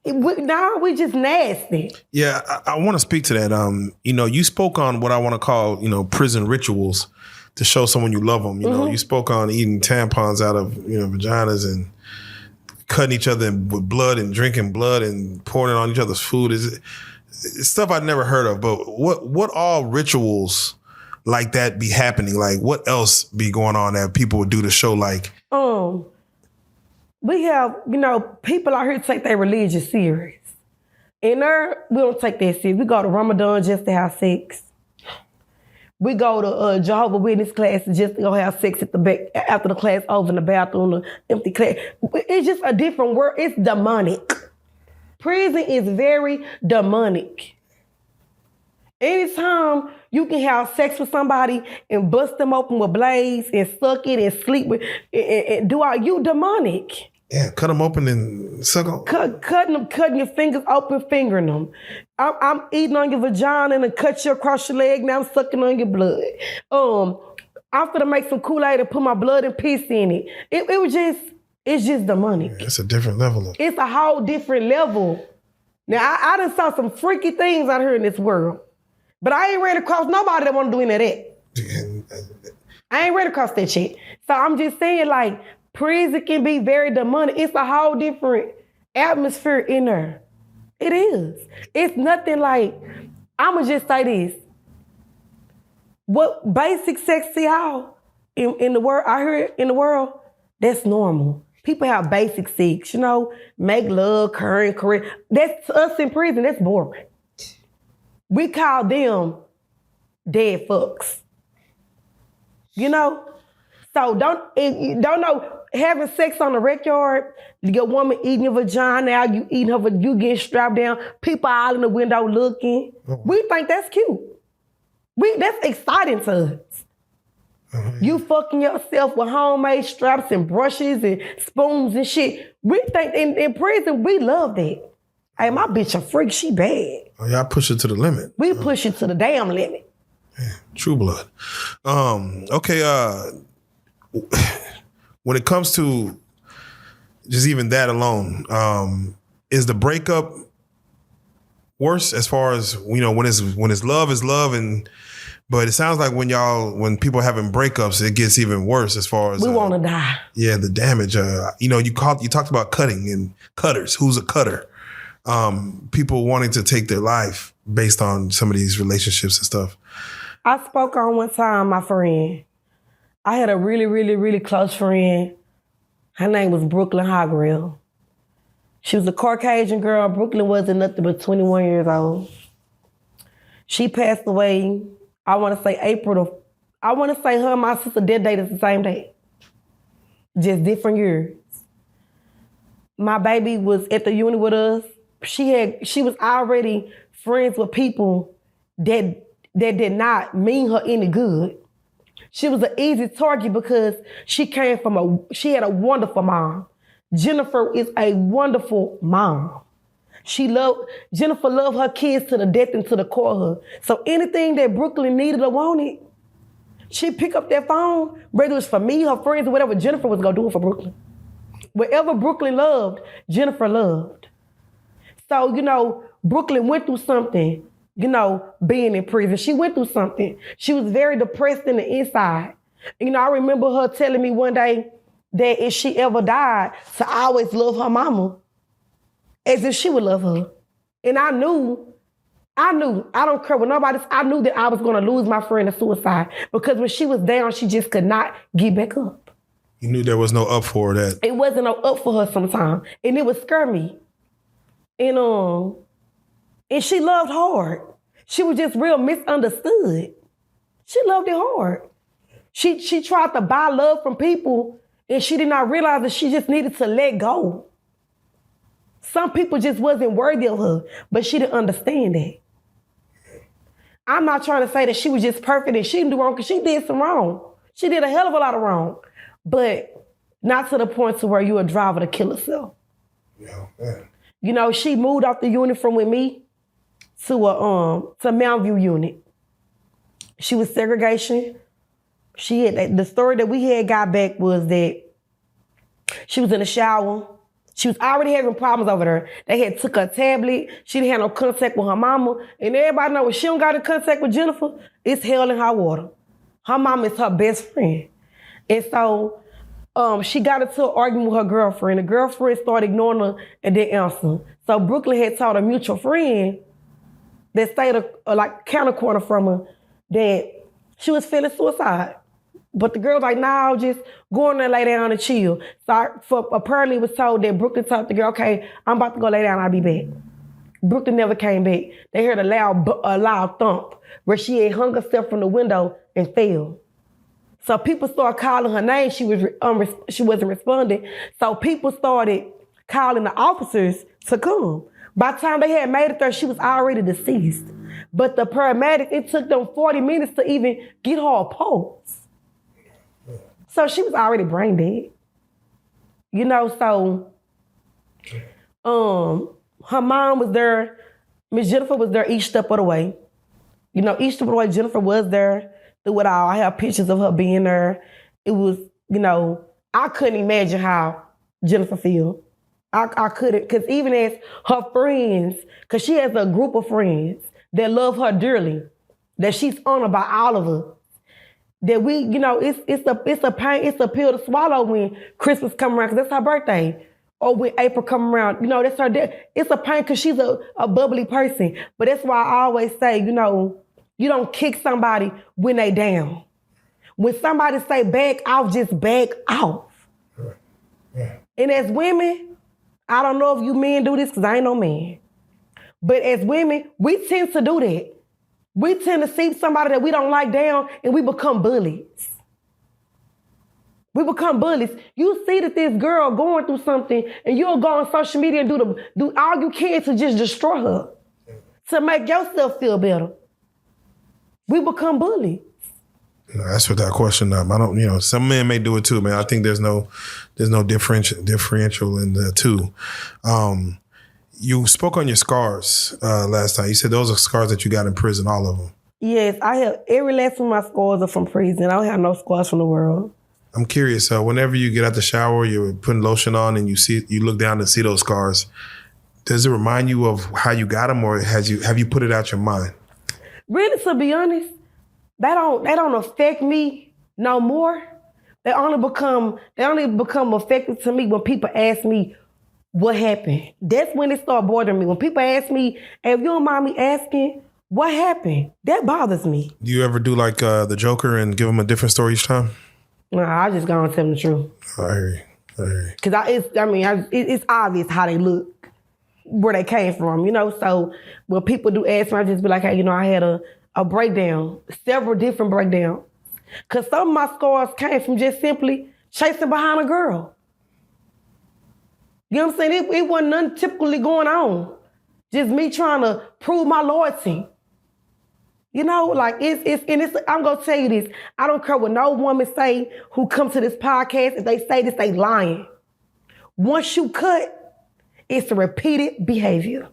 We just nasty. Yeah, I want to speak to that. You spoke on what I want to call, prison rituals to show someone you love them. You spoke on eating tampons out of, vaginas and cutting each other with blood and drinking blood and pouring it on each other's food. It's stuff I'd never heard of. But what all rituals like that be happening? Like what else be going on that people would do to show like? We have, people out here take their religion serious. In there, we don't take that serious. We go to Ramadan just to have sex. We go to Jehovah's Witness classes just to go have sex at the back after the class over in the bathroom, the empty class. It's just a different word. It's demonic. Prison is very demonic. Anytime you can have sex with somebody and bust them open with blades and suck it and sleep with and do all, you demonic. Yeah, cut them open and suck on. Cutting your fingers open, fingering them. I'm eating on your vagina and cut you across your leg. Now I'm sucking on your blood. I'm finna make some Kool-Aid and put my blood and piss in it. It's just demonic. Yeah, it's a different level. It's a whole different level. Now, I done saw some freaky things out here in this world. But I ain't ready to cross nobody that want to do any of that. I ain't ready to cross that shit. So I'm just saying, like, prison can be very demonic. It's a whole different atmosphere in there. It is. It's nothing like, I'ma just say this. What basic sex to y'all in the world, I hear in the world, that's normal. People have basic sex, make love, current. That's us in prison, that's boring. We call them dead fucks. So don't know, having sex on the rec yard, your woman eating your vagina, now you eating her, you getting strapped down, people all in the window looking. Oh. We think that's cute. That's exciting to us. You fucking yourself with homemade straps and brushes and spoons and shit. We think in prison, we love that. Hey, my bitch a freak, she bad. Oh, y'all push it to the limit. We push it to the damn limit. Yeah, true blood. Okay, when it comes to just even that alone, is the breakup worse as far as, when it's love is love, but it sounds like when people are having breakups, it gets even worse as far as we want to die. Yeah, the damage. You talked about cutting and cutters. Who's a cutter? People wanting to take their life based on some of these relationships and stuff. I spoke on one time, my friend. I had a really, really, really close friend. Her name was Brooklyn Hogrill. She was a Caucasian girl. Brooklyn wasn't nothing but 21 years old. She passed away, I want to say her and my sister did date the same day. Just different years. My baby was at the uni with us. She was already friends with people that did not mean her any good. She was an easy target because she had a wonderful mom. Jennifer is a wonderful mom. Jennifer loved her kids to the death and to the core of her. So anything that Brooklyn needed or wanted, she'd pick up that phone, whether it was for me, her friends, or whatever, Jennifer was gonna do it for Brooklyn. Whatever Brooklyn loved, Jennifer loved. So, Brooklyn went through something, being in prison. She went through something. She was very depressed in the inside. I remember her telling me one day that if she ever died, to always love her mama as if she would love her. And I knew, I don't care what nobody, I knew that I was gonna lose my friend to suicide because when she was down, she just could not get back up. You knew there was no up for that. It wasn't no up for her sometimes. And it would scare me. And she loved hard. She was just real misunderstood. She loved it hard. She tried to buy love from people and she did not realize that she just needed to let go. Some people just wasn't worthy of her, but she didn't understand that. I'm not trying to say that she was just perfect and she didn't do wrong because she did some wrong. She did a hell of a lot of wrong, but not to the point to where you a driver to kill herself. Yeah. She moved off the uniform with me to Mountain View unit. She was segregation. The story that we had got back was that she was in the shower. She was already having problems over there. They had took her tablet. She didn't have no contact with her mama. And everybody know when she don't got in contact with Jennifer, it's hell in hot water. Her mama is her best friend. And so she got into an argument with her girlfriend. The girlfriend started ignoring her and didn't answer. So Brooklyn had told a mutual friend that stayed like counter corner from her that she was feeling suicide. But the girl was like, nah, just go in there, lay down and chill. So apparently it was told that Brooklyn told the girl, okay, I'm about to go lay down, I'll be back. Brooklyn never came back. They heard a loud thump where she had hung herself from the window and fell. So people started calling her name. She wasn't responding. So people started calling the officers to come. By the time they had made it there, she was already deceased. But the paramedics, it took them 40 minutes to even get her a pulse. So she was already brain dead. You know, so her mom was there. Miss Jennifer was there each step of the way. You know, each step of the way, Jennifer was there through it all. I have pictures of her being there. It was, you know, I couldn't imagine how Jennifer feel. I couldn't, because even as her friends, because she has a group of friends that love her dearly, that she's honored by all of us. That we, you know, it's a pain, it's a pill to swallow when Christmas come around, because that's her birthday. Or when April come around, you know, that's her day. It's a pain because she's a bubbly person. But that's why I always say, you know, you don't kick somebody when they down. When somebody say back off, just back off. Yeah. And as women, I don't know if you men do this because I ain't no man. But as women, we tend to do that. We tend to see somebody that we don't like down and we become bullies. We become bullies. You see that this girl going through something and you'll go on social media and do all you can to just destroy her, to make yourself feel better. We become bullies. No, that's without question. I don't, you know, some men may do it too, man. I think there's no differential in the two. You spoke on your scars last time. You said those are scars that you got in prison, all of them. Yes, I have every last one of my scars are from prison. I don't have no scars from the world. I'm curious. Whenever you get out the shower, you're putting lotion on, and you look down and see those scars. Does it remind you of how you got them, or have you put it out your mind? Really, to be honest, they don't affect me no more. They only become effective to me when people ask me what happened. That's when it started bothering me. When people ask me, hey, if you don't mind me asking, what happened? That bothers me. Do you ever do like the Joker and give them a different story each time? No, I just go and tell them the truth. I hear you. Because it's obvious how they look, where they came from, you know? So when people do ask me, I just be like, hey, you know, I had a breakdown, several different breakdowns. Because some of my scars came from just simply chasing behind a girl. You know what I'm saying? It wasn't nothing typically going on. Just me trying to prove my loyalty. You know, like I'm gonna tell you this. I don't care what no woman say who come to this podcast. If they say this, they lying. Once you cut, it's a repeated behavior.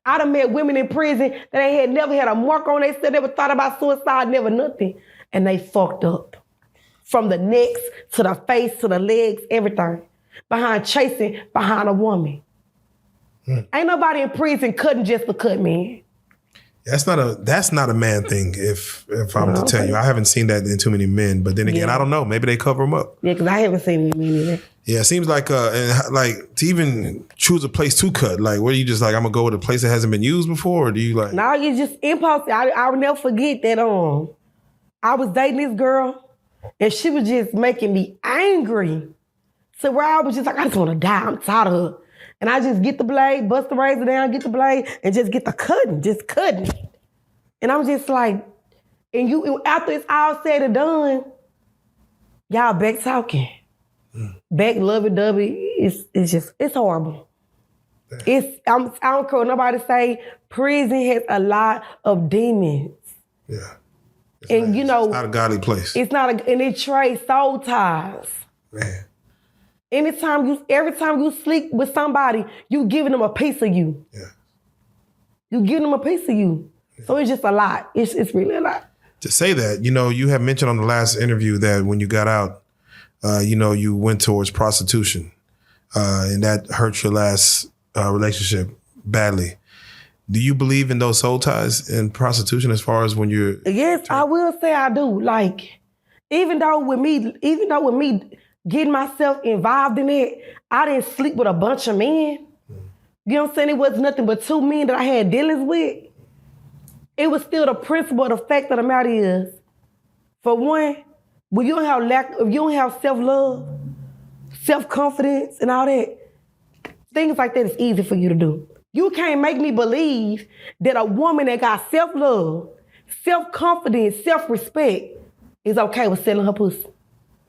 I done met women in prison that they had never had a mark on. They said never thought about suicide, never nothing. And they fucked up. From the necks to the face to the legs, everything. Chasing behind a woman. Ain't nobody in prison cutting just for cut, man. That's not a man thing. If I'm to tell you, I haven't seen that in too many men. But then again, I don't know. Maybe they cover them up. Yeah, because I haven't seen any men either. Yeah, it seems like to even choose a place to cut. Like, what are you just like? I'm gonna go with a place that hasn't been used before, or do you like? No, you just impulse. I will never forget that. I was dating this girl, and she was just making me angry. So where I was just like, I just want to die. I'm tired of her. And I just get the blade, bust the razor down, get the blade, and just get the cutting, just cutting. And I'm just like, and after it's all said and done, y'all back talking. Back lovey-dovey, it's horrible. I don't care what nobody say, prison has a lot of demons. Yeah. It's not a godly place. And it trades soul ties. Man. Every time you sleep with somebody, you giving them a piece of you. Yeah. You giving them a piece of you. Yeah. So it's just a lot. It's really a lot. To say that, you have mentioned on the last interview that when you got out, you went towards prostitution. and that hurt your last relationship badly. Do you believe in those soul ties in prostitution as far as when you're... Yes, I will say I do. Like, even though with me getting myself involved in it, I didn't sleep with a bunch of men. You know what I'm saying? It was nothing but 2 men that I had dealings with. It was still the principle. The fact of the matter is, for one, when you don't have self-love, self-confidence and all that, things like that is easy for you to do. You can't make me believe that a woman that got self-love, self-confidence, self-respect is okay with selling her pussy.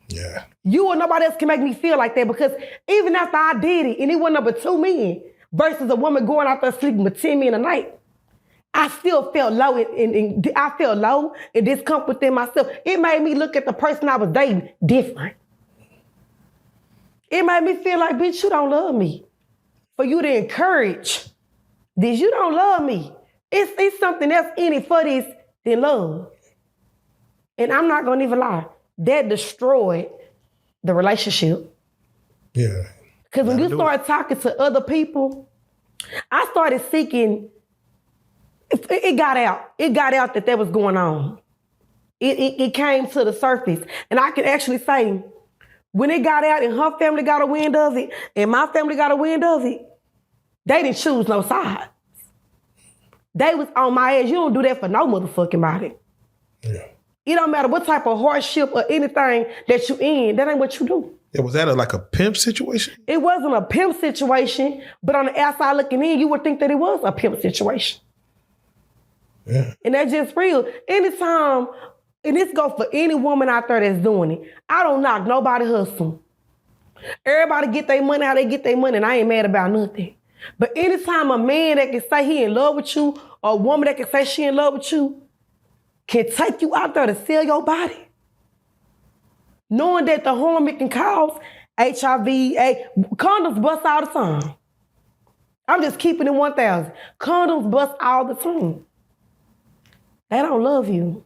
Yeah. You or nobody else can make me feel like that, because even after I did it, and it wasn't but 2 men versus a woman going out there sleeping with 10 men a night, I still felt low and I felt low and discomfort within myself. It made me look at the person I was dating different. It made me feel like, bitch, you don't love me. For you to encourage this, you don't love me. It's something else in it for this than love. And I'm not gonna even lie, that destroyed the relationship. Yeah. Because when you start talking to other people, I started seeking, it got out. It got out that was going on. It came to the surface. And I can actually say, when it got out and her family got a wind of it and my family got a wind of it, they didn't choose no sides. They was on my ass. You don't do that for no motherfucking body. Yeah. It don't matter what type of hardship or anything that you in, that ain't what you do. Yeah, was that like a pimp situation? It wasn't a pimp situation, but on the outside looking in, you would think that it was a pimp situation. Yeah. And that's just real. Anytime, and this goes for any woman out there that's doing it, I don't knock nobody hustle. Everybody get their money how they get their money, and I ain't mad about nothing. But anytime a man that can say he in love with you, or a woman that can say she in love with you, can take you out there to sell your body, knowing that the harm it can cause, HIV, condoms bust all the time. I'm just keeping it 1,000. Condoms bust all the time. They don't love you.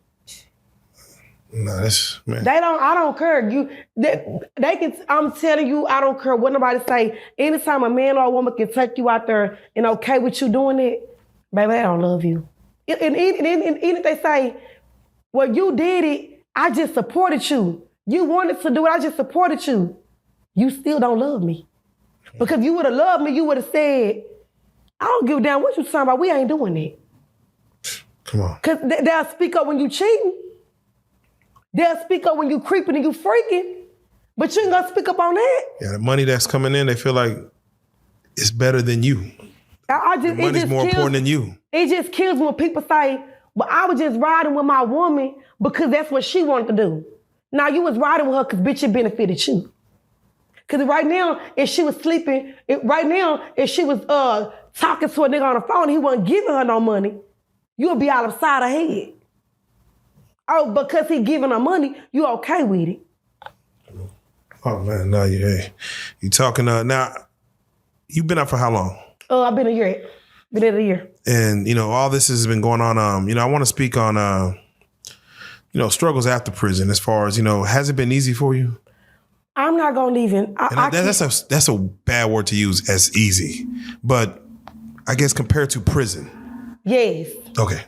No, that's, man. I don't care. They can, I'm telling you, I don't care what nobody say. Anytime a man or a woman can take you out there and okay with you doing it, baby, they don't love you. And even if they say, well, you did it, I just supported you. You wanted to do it, I just supported you. You still don't love me. Because if you would have loved me, you would have said, I don't give a damn what you talking about, we ain't doing it. Come on. Because they'll speak up when you cheating. They'll speak up when you creeping and you freaking. But you ain't gonna speak up on that. Yeah, the money that's coming in, they feel like it's better than you. The money's more important than you. It just kills me when people say, well, I was just riding with my woman because that's what she wanted to do. Now you was riding with her because bitch, it benefited you. Because right now, if she was sleeping, if she was talking to a nigga on the phone and he wasn't giving her no money, you'll be out upside her head. Oh, because he giving her money, you okay with it. Oh man, no, you talking now, you've been out for how long? I've been a year. Been at a year. And, all this has been going on. I want to speak on, struggles after prison as far as, has it been easy for you? I'm not going to even. That's a bad word to use as easy. But I guess compared to prison. Yes. Okay.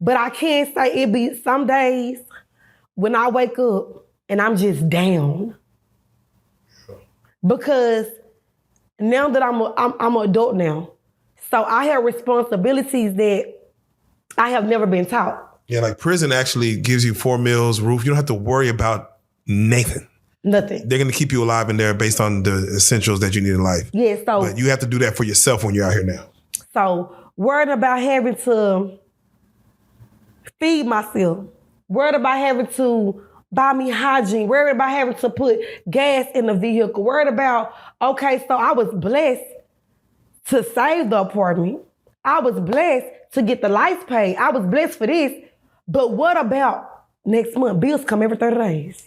But I can't say it be some days when I wake up and I'm just down. Because now that I'm an adult now, so I have responsibilities that I have never been taught. Yeah, like prison actually gives you 4 meals, roof. You don't have to worry about Nothing. They're going to keep you alive in there based on the essentials that you need in life. Yeah, so. But you have to do that for yourself when you're out here now. So worried about having to feed myself, worried about having to buy me hygiene, worried about having to put gas in the vehicle, worried about, okay, so I was blessed to save the apartment. I was blessed to get the lights paid. I was blessed for this. But what about next month? Bills come every 30 days.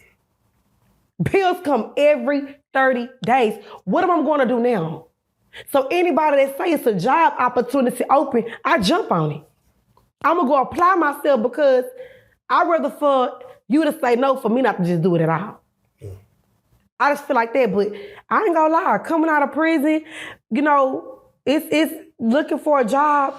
Bills come every 30 days. What am I going to do now? So anybody that say it's a job opportunity open, I jump on it. I'm going to go apply myself because I'd rather for you to say no for me not to just do it at all. I just feel like that. But I ain't gonna lie, coming out of prison, you know, it's looking for a job.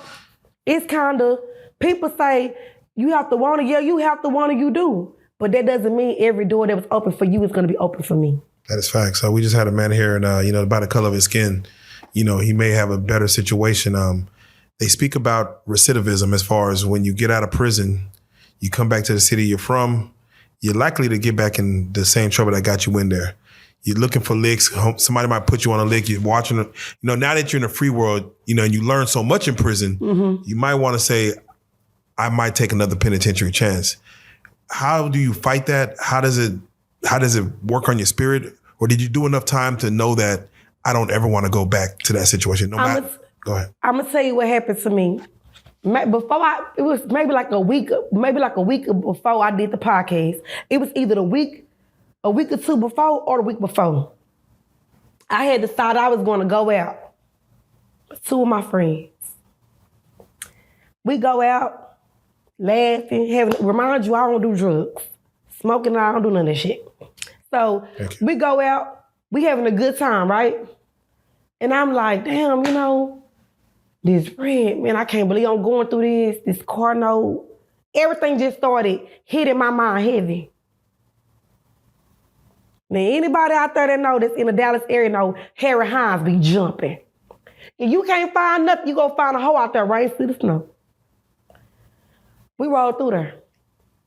It's kind of, people say, you have to want it. Yeah, you have to want it, you do. But that doesn't mean every door that was open for you is going to be open for me. That is facts. So we just had a man here, and by the color of his skin, he may have a better situation. They speak about recidivism as far as when you get out of prison, you come back to the city you're from, you're likely to get back in the same trouble that got you in there. You're looking for licks. Somebody might put you on a lick. You're watching it. Now that you're in the free world, and you learn so much in prison, you might want to say, I might take another penitentiary chance. How do you fight that? How does it work on your spirit? Or did you do enough time to know that I don't ever want to go back to that situation? Go ahead. I'm gonna tell you what happened to me. It was maybe like a week before I did the podcast. It was either a week or two before or the week before. I had decided I was going to go out with two of my friends. We go out, laughing, remind you I don't do drugs. Smoking, I don't do none of that shit. So we go out, we having a good time, right? And I'm like, damn, this friend, man, I can't believe I'm going through this car note. Everything just started hitting my mind heavy. Now, anybody out there that know that's in the Dallas area know Harry Hines be jumping. If you can't find nothing, you go find a hoe out there right through the snow. We rolled through there.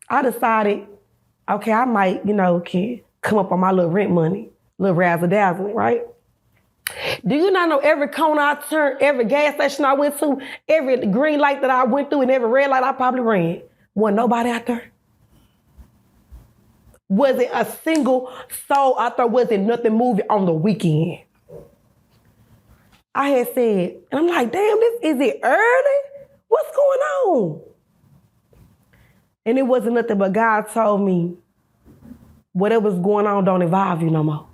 I decided, okay, I might, can come up on my little rent money, little razzle-dazzle, right? Do you not know every corner I turned, every gas station I went to, every green light that I went through, and every red light I probably ran? Wasn't nobody out there? Was it a single soul out there? Was it nothing moving on the weekend? I had said, and I'm like, damn, is it early? What's going on? And it wasn't nothing but God told me, whatever's going on don't involve you no more.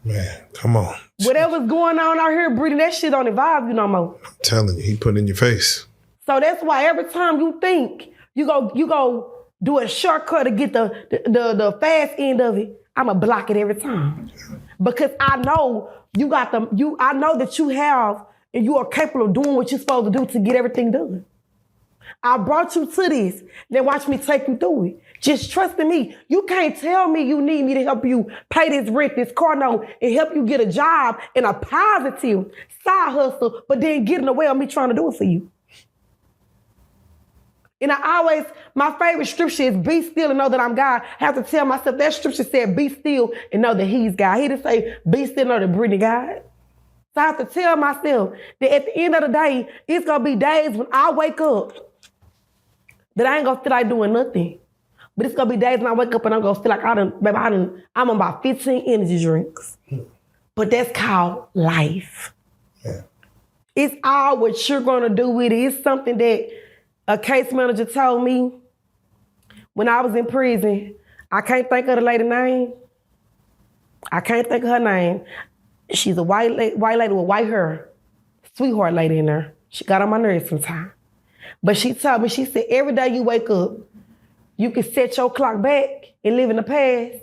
Man, come on. Whatever's going on out here, breathing, that shit don't involve you no more. I'm telling you, he put it in your face. So that's why every time you think you go do a shortcut to get the fast end of it, I'ma block it every time. Because I know I know that you have and you are capable of doing what you're supposed to do to get everything done. I brought you to this, then watch me take you through it. Just trust in me. You can't tell me you need me to help you pay this rent, this car note, and help you get a job and a positive side hustle, but then get in the way of me trying to do it for you. And my favorite scripture is be still and know that I'm God. I have to tell myself that scripture said be still and know that he's God. He didn't say be still and know that Brednet God. So I have to tell myself that at the end of the day, it's going to be days when I wake up that I ain't going to feel like doing nothing. But it's going to be days when I wake up and I'm going to feel like I'm on about 15 energy drinks. But that's called life. Yeah. It's all what you're going to do with it. It's something that a case manager told me when I was in prison. I can't think of the lady's name. I can't think of her name. She's a white lady with white hair. Sweetheart lady in there. She got on my nerves sometimes. But she told me, she said, every day you wake up, you can set your clock back and live in the past,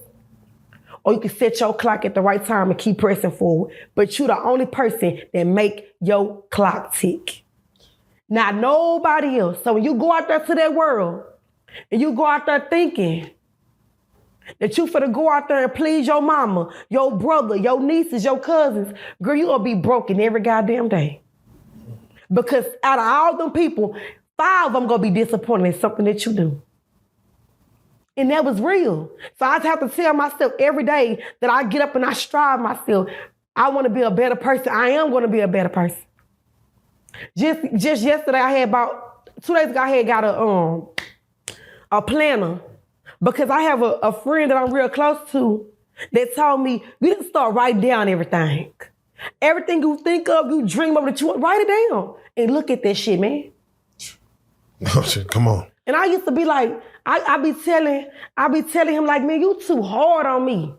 or you can set your clock at the right time and keep pressing forward. But you're the only person that make your clock tick. Not nobody else. So when you go out there to that world and you go out there thinking that you finna go out there and please your mama, your brother, your nieces, your cousins, girl, you gonna be broken every goddamn day. Because out of all them people, 5 of them gonna be disappointed in something that you do. And that was real. So I have to tell myself every day that I get up and I strive myself. I want to be a better person. I am going to be a better person. Just yesterday, I had about 2 days ago, I had got a planner because I have a friend that I'm real close to that told me, you need to start writing down everything. Everything you think of, you dream of that you want, write it down and look at that shit, man. Oh shit, come on. And I used to be like, I be telling him like, man, you too hard on me.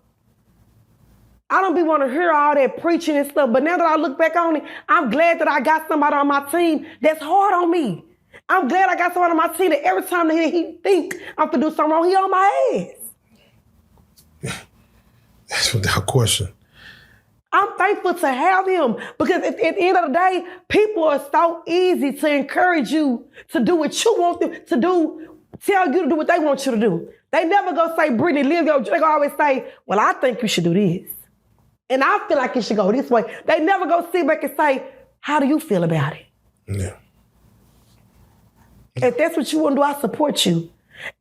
I don't be want to hear all that preaching and stuff, but now that I look back on it, I'm glad that I got somebody on my team that's hard on me. I'm glad I got somebody on my team that every time that he think I'm gonna do something wrong, he on my ass. That's without question. I'm thankful to have him because at the end of the day, people are so easy to encourage you to do what you want them to do, tell you to do what they want you to do. They never go say, Brittany, live your dream. They always say, well, I think you should do this. And I feel like it should go this way. They never go sit back and say, how do you feel about it? Yeah. If that's what you want to do, I support you.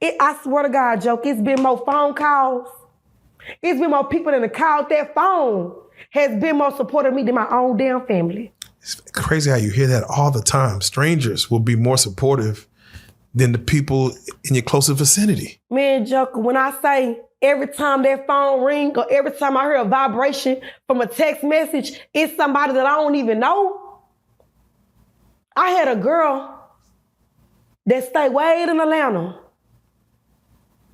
I swear to God, Joke, it's been more phone calls. It's been more people that have called that phone has been more supportive of me than my own damn family. It's crazy how you hear that all the time. Strangers will be more supportive than the people in your closest vicinity. Man, Joker, when I say every time that phone ring or every time I hear a vibration from a text message, it's somebody that I don't even know. I had a girl that stayed way in Atlanta.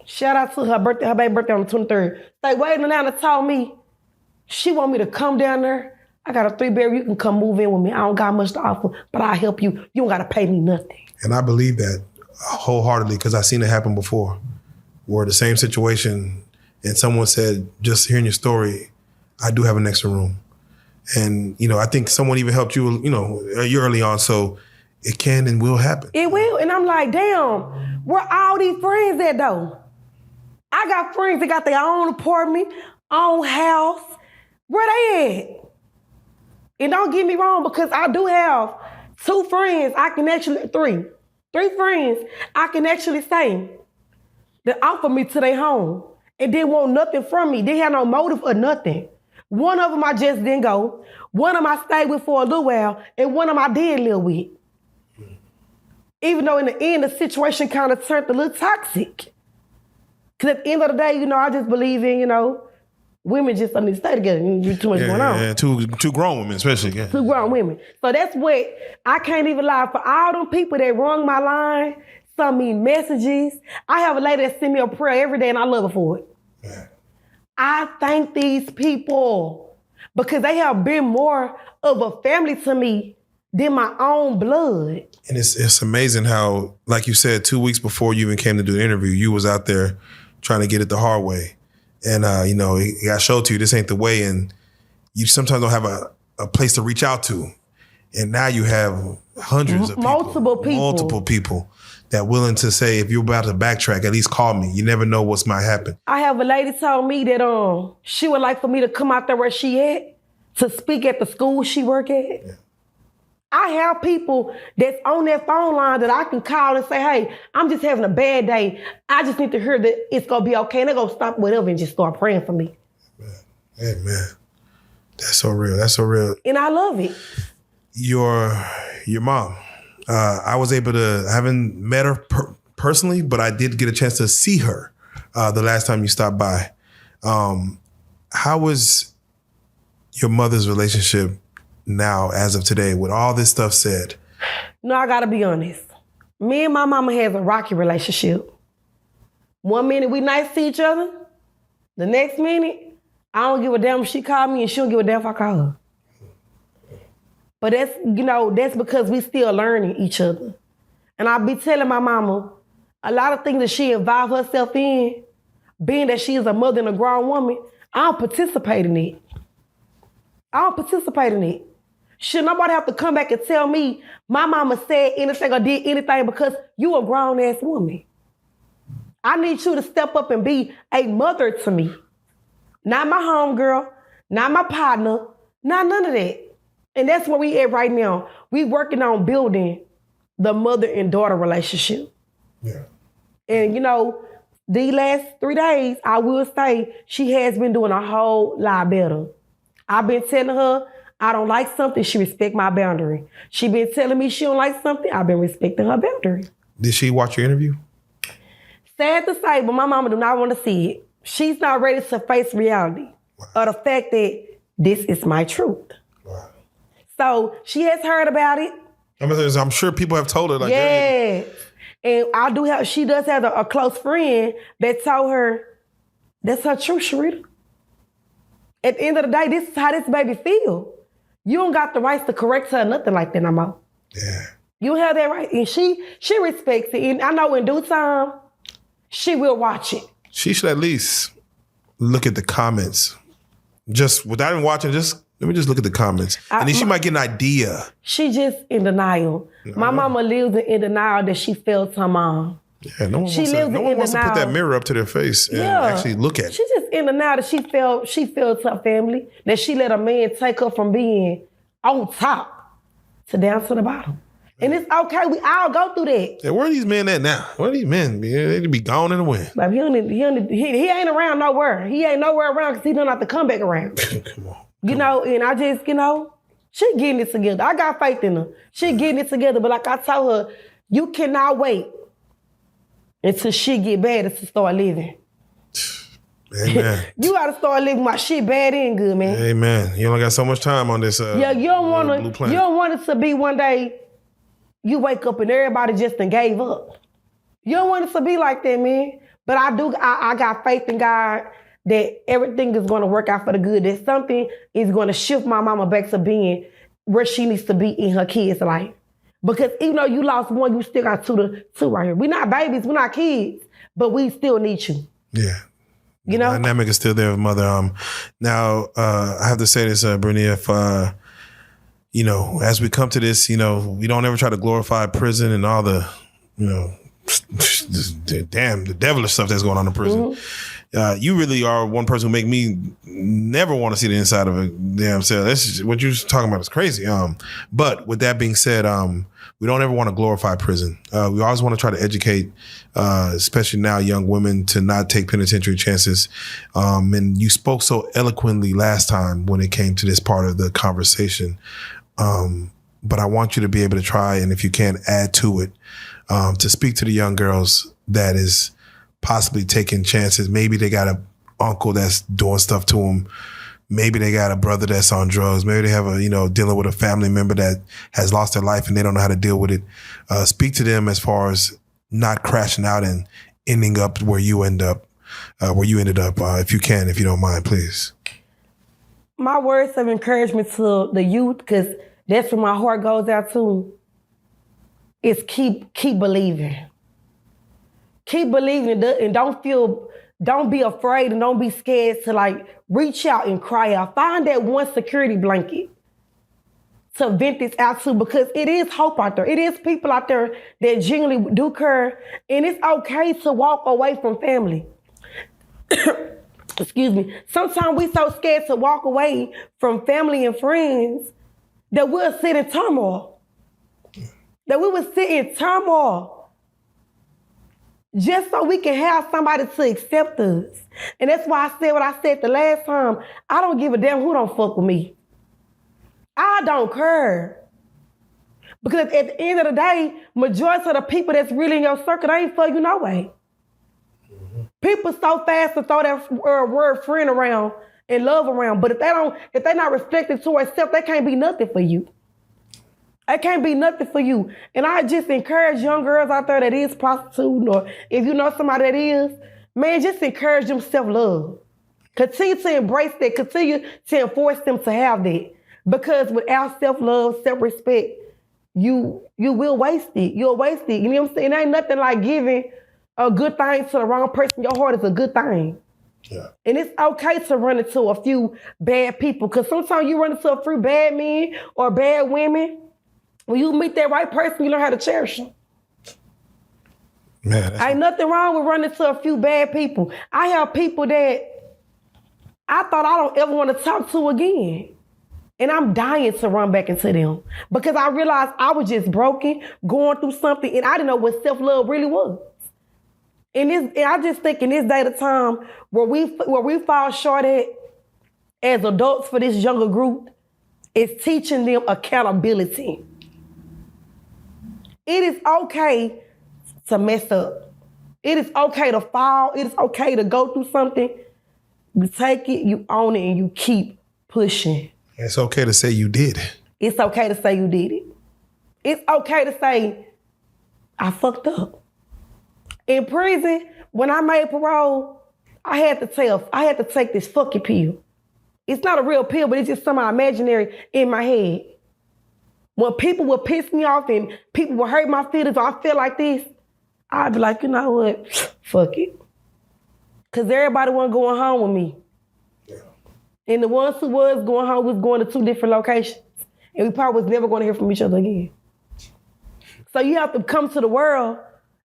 Shout out to her birthday, her baby birthday on the 23rd. Stayed way in Atlanta, told me she want me to come down there. I got a 3-bedroom, you can come move in with me. I don't got much to offer, but I'll help you. You don't gotta pay me nothing. And I believe that wholeheartedly because I've seen it happen before where the same situation and someone said, just hearing your story, I do have an extra room. And, I think someone even helped you, you early on. So it can and will happen. It will. And I'm like, damn, where all these friends at though? I got friends that got their own apartment, own house. Where they at? And don't get me wrong, because I do have 2 friends, three friends I can actually say that offer me to their home and didn't want nothing from me. They had no motive or nothing. One of them I just didn't go. One of them I stayed with for a little while, and one of them I did live with. Even though in the end, the situation kind of turned a little toxic. Because at the end of the day, I just believe in, women just don't need to stay together. There's too much going on. Yeah, two grown women, especially. Yeah. 2 grown women. So that's what, I can't even lie. For all them people that rung my line, send me messages. I have a lady that send me a prayer every day and I love her for it. Yeah. I thank these people because they have been more of a family to me than my own blood. And it's amazing how, like you said, 2 weeks before you even came to do the interview, you was out there trying to get it the hard way. And, it got showed to you, this ain't the way. And you sometimes don't have a place to reach out to. And now you have hundreds of multiple people that willing to say, if you're about to backtrack, at least call me. You never know what might happen. I have a lady told me that she would like for me to come out there where she at to speak at the school she work at. Yeah. I have people that's on that phone line that I can call and say, hey, I'm just having a bad day. I just need to hear that it's going to be okay. And they're going to stop whatever and just start praying for me. Man. That's so real. That's so real. And I love it. Your mom, I was able to, I haven't met her personally, but I did get a chance to see her the last time you stopped by. How was your mother's relationship now, as of today, with all this stuff said? No, I gotta be honest. Me and my mama has a rocky relationship. 1 minute we nice to each other. The next minute, I don't give a damn if she called me and she don't give a damn if I call her. But that's because we still learning each other. And I be telling my mama, a lot of things that she involved herself in, being that she is a mother and a grown woman, I don't participate in it. Should nobody have to come back and tell me my mama said anything or did anything because you a grown-ass woman? I need you to step up and be a mother to me. Not my homegirl, not my partner, not none of that. And that's where we at right now. We working on building the mother and daughter relationship. Yeah. And these last 3 days, I will say she has been doing a whole lot better. I've been telling her I don't like something, she respect my boundary. She been telling me she don't like something, I've been respecting her boundary. Did she watch your interview? Sad to say, but my mama do not want to see it. She's not ready to face reality of the fact that this is my truth. Wow. So she has heard about it. I'm sure people have told her. Like, yeah. And she does have a close friend that told her that's her truth, Sharita. At the end of the day, this is how this baby feel. You don't got the rights to correct her or nothing like that no more. Yeah. You have that right. And she respects it. And I know in due time, she will watch it. She should at least look at the comments Just without even watching, let me just look at the comments. And then she might get an idea. She just in denial. My mama lives in denial that she failed her mom. Yeah, no one wants to put that mirror up to their face and actually look at it. She just in denial that she failed her family, that she let a man take her from being on top to down to the bottom. And it's okay. We all go through that. Yeah, where are these men at now? Where are these men? They need to be gone in the wind. Like he ain't around nowhere. He ain't nowhere around because he don't have to come back around. Come on. And I just, she getting it together. I got faith in her. She getting it together. But like I told her, you cannot wait until shit get bad to start living. Amen. You gotta start living my shit bad and good, man. Amen. You only got so much time on this. You don't want it to be one day you wake up and everybody just done gave up. You don't want it to be like that, man. But I got faith in God that everything is going to work out for the good. That something is going to shift my mama back to being where she needs to be in her kids' life. Because even though you lost one, you still got two right here. We're not babies, we're not kids, but we still need you. Yeah. The dynamic is still there with mother. Now, I have to say this, Brednet, if, as we come to this, we don't ever try to glorify prison and all the, the devilish stuff that's going on in prison. Mm-hmm. You really are one person who make me never want to see the inside of a damn cell. That's what you're talking about is crazy. But with that being said, we don't ever want to glorify prison. We always want to try to educate, especially now young women, to not take penitentiary chances. And you spoke so eloquently last time when it came to this part of the conversation. But I want you to be able to try, and if you can, add to it, to speak to the young girls that is possibly taking chances. Maybe they got an uncle that's doing stuff to them. Maybe they got a brother that's on drugs. Maybe they have dealing with a family member that has lost their life and they don't know how to deal with it. Speak to them as far as not crashing out and ending up where you ended up, if you can, if you don't mind, please. My words of encouragement to the youth, because that's where my heart goes out to, is keep believing. Keep believing and don't be afraid and don't be scared to reach out and cry out. Find that one security blanket to vent this out to, because it is hope out there. It is people out there that genuinely do care, and it's okay to walk away from family. Excuse me. Sometimes we so scared to walk away from family and friends that we'll sit in turmoil. That we would sit in turmoil just so we can have somebody to accept us. And that's why I said what I said the last time. I don't give a damn who don't fuck with me. I don't care. Because at the end of the day, majority of the people that's really in your circle, they ain't for you no way. Mm-hmm. People so fast to throw that word friend around and love around. But if they're not reflecting towards self, they can't be nothing for you. It can't be nothing for you. And I just encourage young girls out there that is prostituting, or if you know somebody that is, man, just encourage them self-love. Continue to embrace that. Continue to enforce them to have that. Because without self-love, self-respect, you will waste it. You'll waste it. You know what I'm saying? It ain't nothing like giving a good thing to the wrong person. Your heart is a good thing. Yeah. And it's okay to run into a few bad people, because sometimes you run into a few bad men or bad women. When you meet that right person, you learn how to cherish them. Man, ain't nothing wrong with running into a few bad people. I have people that I thought I don't ever want to talk to again. And I'm dying to run back into them, because I realized I was just broken, going through something, and I didn't know what self-love really was. And I just think in this day of time where we fall short at as adults for this younger group is teaching them accountability. It is okay to mess up. It is okay to fall. It is okay to go through something. You take it, you own it, and you keep pushing. It's okay to say you did it. It's okay to say you did it. It's okay to say, I fucked up. In prison, when I made parole, I had to take this fucking pill. It's not a real pill, but it's just somehow imaginary in my head. When people would piss me off and people would hurt my feelings, or I feel like this, I'd be like, you know what? Fuck it. Because everybody wasn't going home with me. Yeah. And the ones who was going home was going to 2 different locations. And we probably was never going to hear from each other again. So you have to come to the world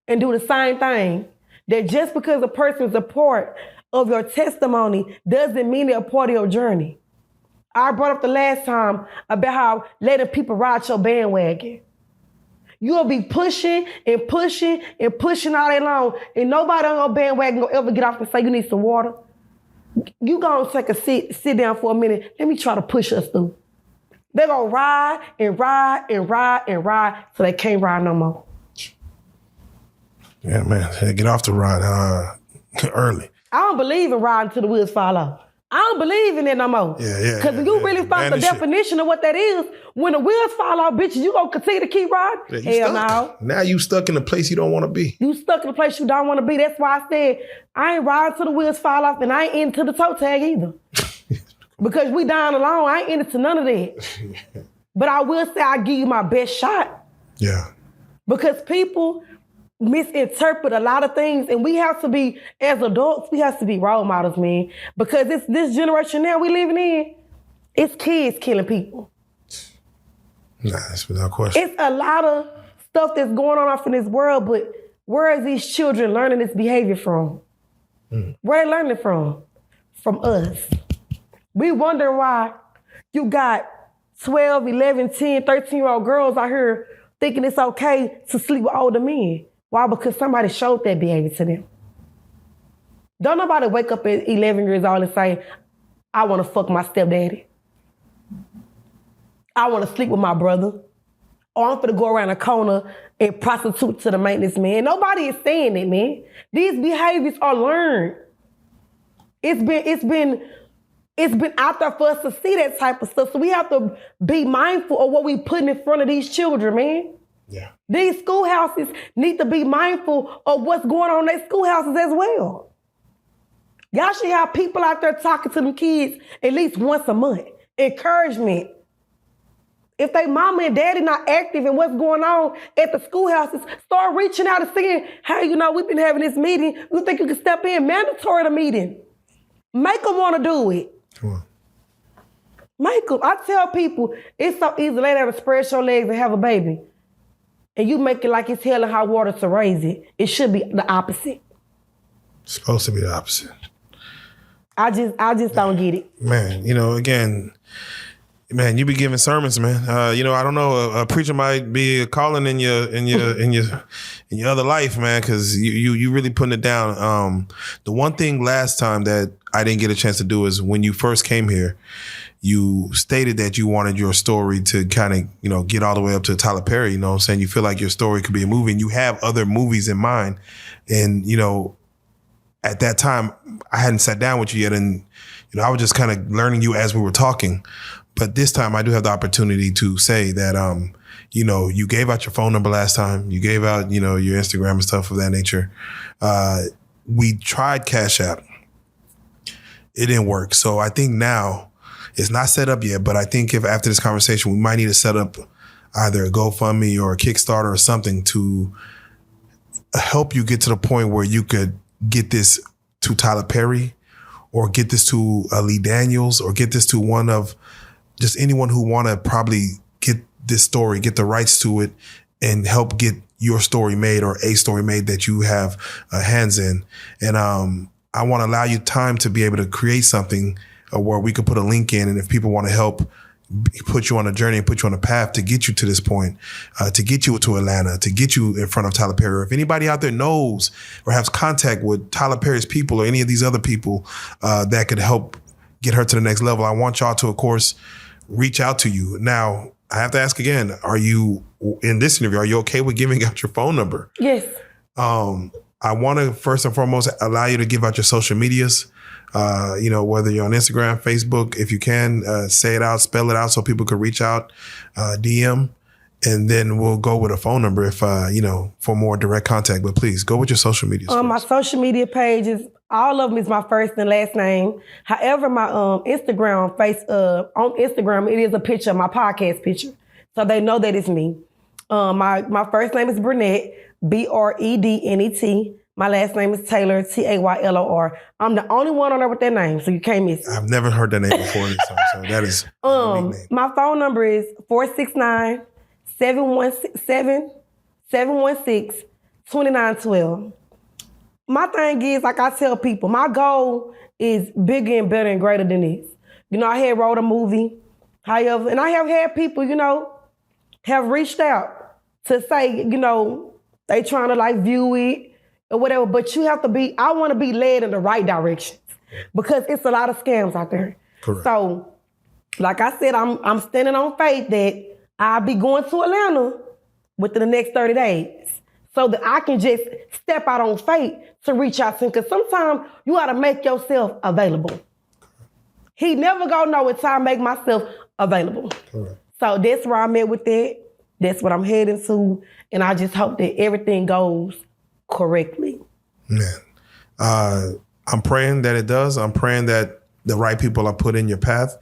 and do the same thing. That just because a person is a part of your testimony doesn't mean they're a part of your journey. I brought up the last time about how letting people ride your bandwagon. You'll be pushing and pushing and pushing all day long, and nobody on your bandwagon will ever get off and say you need some water. You go and take a sit down for a minute. Let me try to push us through. They're going to ride and ride and ride and ride so they can't ride no more. Yeah, man. Hey, get off the ride early. I don't believe in riding till the wheels fall off. I don't believe in it no more. Yeah. Because when you really find the definition of what that is, when the wheels fall off, bitches, you gonna continue to keep riding? Yeah, hell no. Now you stuck in a place you don't want to be. You stuck in a place you don't want to be. That's why I said I ain't riding till the wheels fall off, and I ain't into the toe tag either. Because we down alone, I ain't into none of that. But I will say I give you my best shot. Yeah. Because people misinterpret a lot of things, and we have to be, as adults, we have to be role models, man. Because this generation now we living in, it's kids killing people. Nah, that's without question. It's a lot of stuff that's going on off in this world, but where is these children learning this behavior from? Where they learning it from? From us. We wonder why you got 12, 11, 10, 13-year-old girls out here thinking it's okay to sleep with older men. Why? Because somebody showed that behavior to them. Don't nobody wake up at 11 years old and say, I want to fuck my stepdaddy. I want to sleep with my brother. Or I'm finna go around the corner and prostitute to the maintenance man. Nobody is saying it, man. These behaviors are learned. It's been out there for us to see that type of stuff. So we have to be mindful of what we putting in front of these children, man. Yeah. These schoolhouses need to be mindful of what's going on in their schoolhouses as well. Y'all should have people out there talking to them kids at least once a month. Encouragement. If they mama and daddy not active in what's going on at the schoolhouses, start reaching out and saying, hey, we've been having this meeting. You think you can step in? Mandatory the meeting. Make them want to do it. Come on. Make them. I tell people, it's so easy to lay down and spread your legs and have a baby. And you make it like it's hell and high water to raise it. It should be the opposite. It's supposed to be the opposite. I just don't get it. Man, again, man, you be giving sermons, man. I don't know. A preacher might be a calling in your other life, man, because you really putting it down. The one thing last time that I didn't get a chance to do is when you first came here, you stated that you wanted your story to kind of, get all the way up to Tyler Perry. You know what I'm saying? You feel like your story could be a movie, and you have other movies in mind. And, at that time, I hadn't sat down with you yet, and, I was just kind of learning you as we were talking. But this time I do have the opportunity to say that, you gave out your phone number last time. You gave out, your Instagram and stuff of that nature. We tried Cash App. It didn't work. So I think now it's not set up yet, but I think if after this conversation, we might need to set up either a GoFundMe or a Kickstarter or something to help you get to the point where you could get this to Tyler Perry or get this to Lee Daniels or get this to one of just anyone who want to probably get this story, get the rights to it, and help get your story made or a story made that you have hands in. And I want to allow you time to be able to create something where we could put a link in, and if people want to help put you on a journey and put you on a path to get you to this point, to get you to Atlanta, to get you in front of Tyler Perry. Or if anybody out there knows or has contact with Tyler Perry's people or any of these other people that could help get her to the next level, I want y'all to, of course, reach out to you. Now, I have to ask again, are you, in this interview, are you okay with giving out your phone number? Yes. I want to first and foremost allow you to give out your social medias, whether you're on Instagram, Facebook, if you can, say it out, spell it out so people could reach out, DM, and then we'll go with a phone number if, for more direct contact. But please go with your social medias. My social media pages, all of them is my first and last name. However, my Instagram, on Instagram, it is a picture of my podcast picture. So they know that it's me. My first name is Brednet, Brednet. My last name is Taylor, Taylor. I'm the only one on there with that name, so you can't miss it. I've never heard that name before, so that is a unique name. My phone number is 469-716-2912. My thing is, like I tell people, my goal is bigger and better and greater than this. You know, I had wrote a movie, however, and I have had people, you know, have reached out to say, you know, they trying to like view it or whatever, but you have to be, I want to be led in the right directions because it's a lot of scams out there. Correct. So, like I said, I'm standing on faith that I'll be going to Atlanta within the next 30 days so that I can just step out on faith to reach out to him. Because sometimes you got to make yourself available. He never gonna know until I make myself available. Correct. So that's where I'm at with that. That's what I'm heading to. And I just hope that everything goes correctly. Man, I'm praying that it does. I'm praying that the right people are put in your path.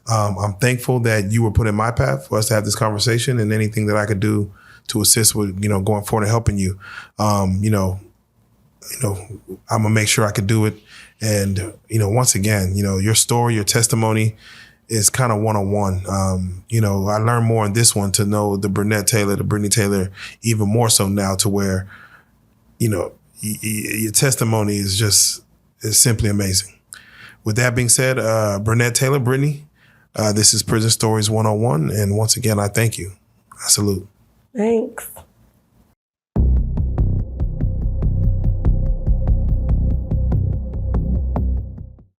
I'm thankful that you were put in my path for us to have this conversation, and anything that I could do to assist with, you know, going forward and helping you. You know, I'm gonna make sure I could do it. And, you know, once again, you know, your story, your testimony is kind of one-on-one. You know, I learned more in this one to know the Brednet Taylor, the Brittany Taylor, even more so now to where, you know, your testimony is simply amazing. With that being said, Brednet Taylor, Brittany, this is Prison Stories 101. And once again, I thank you. I salute. Thanks.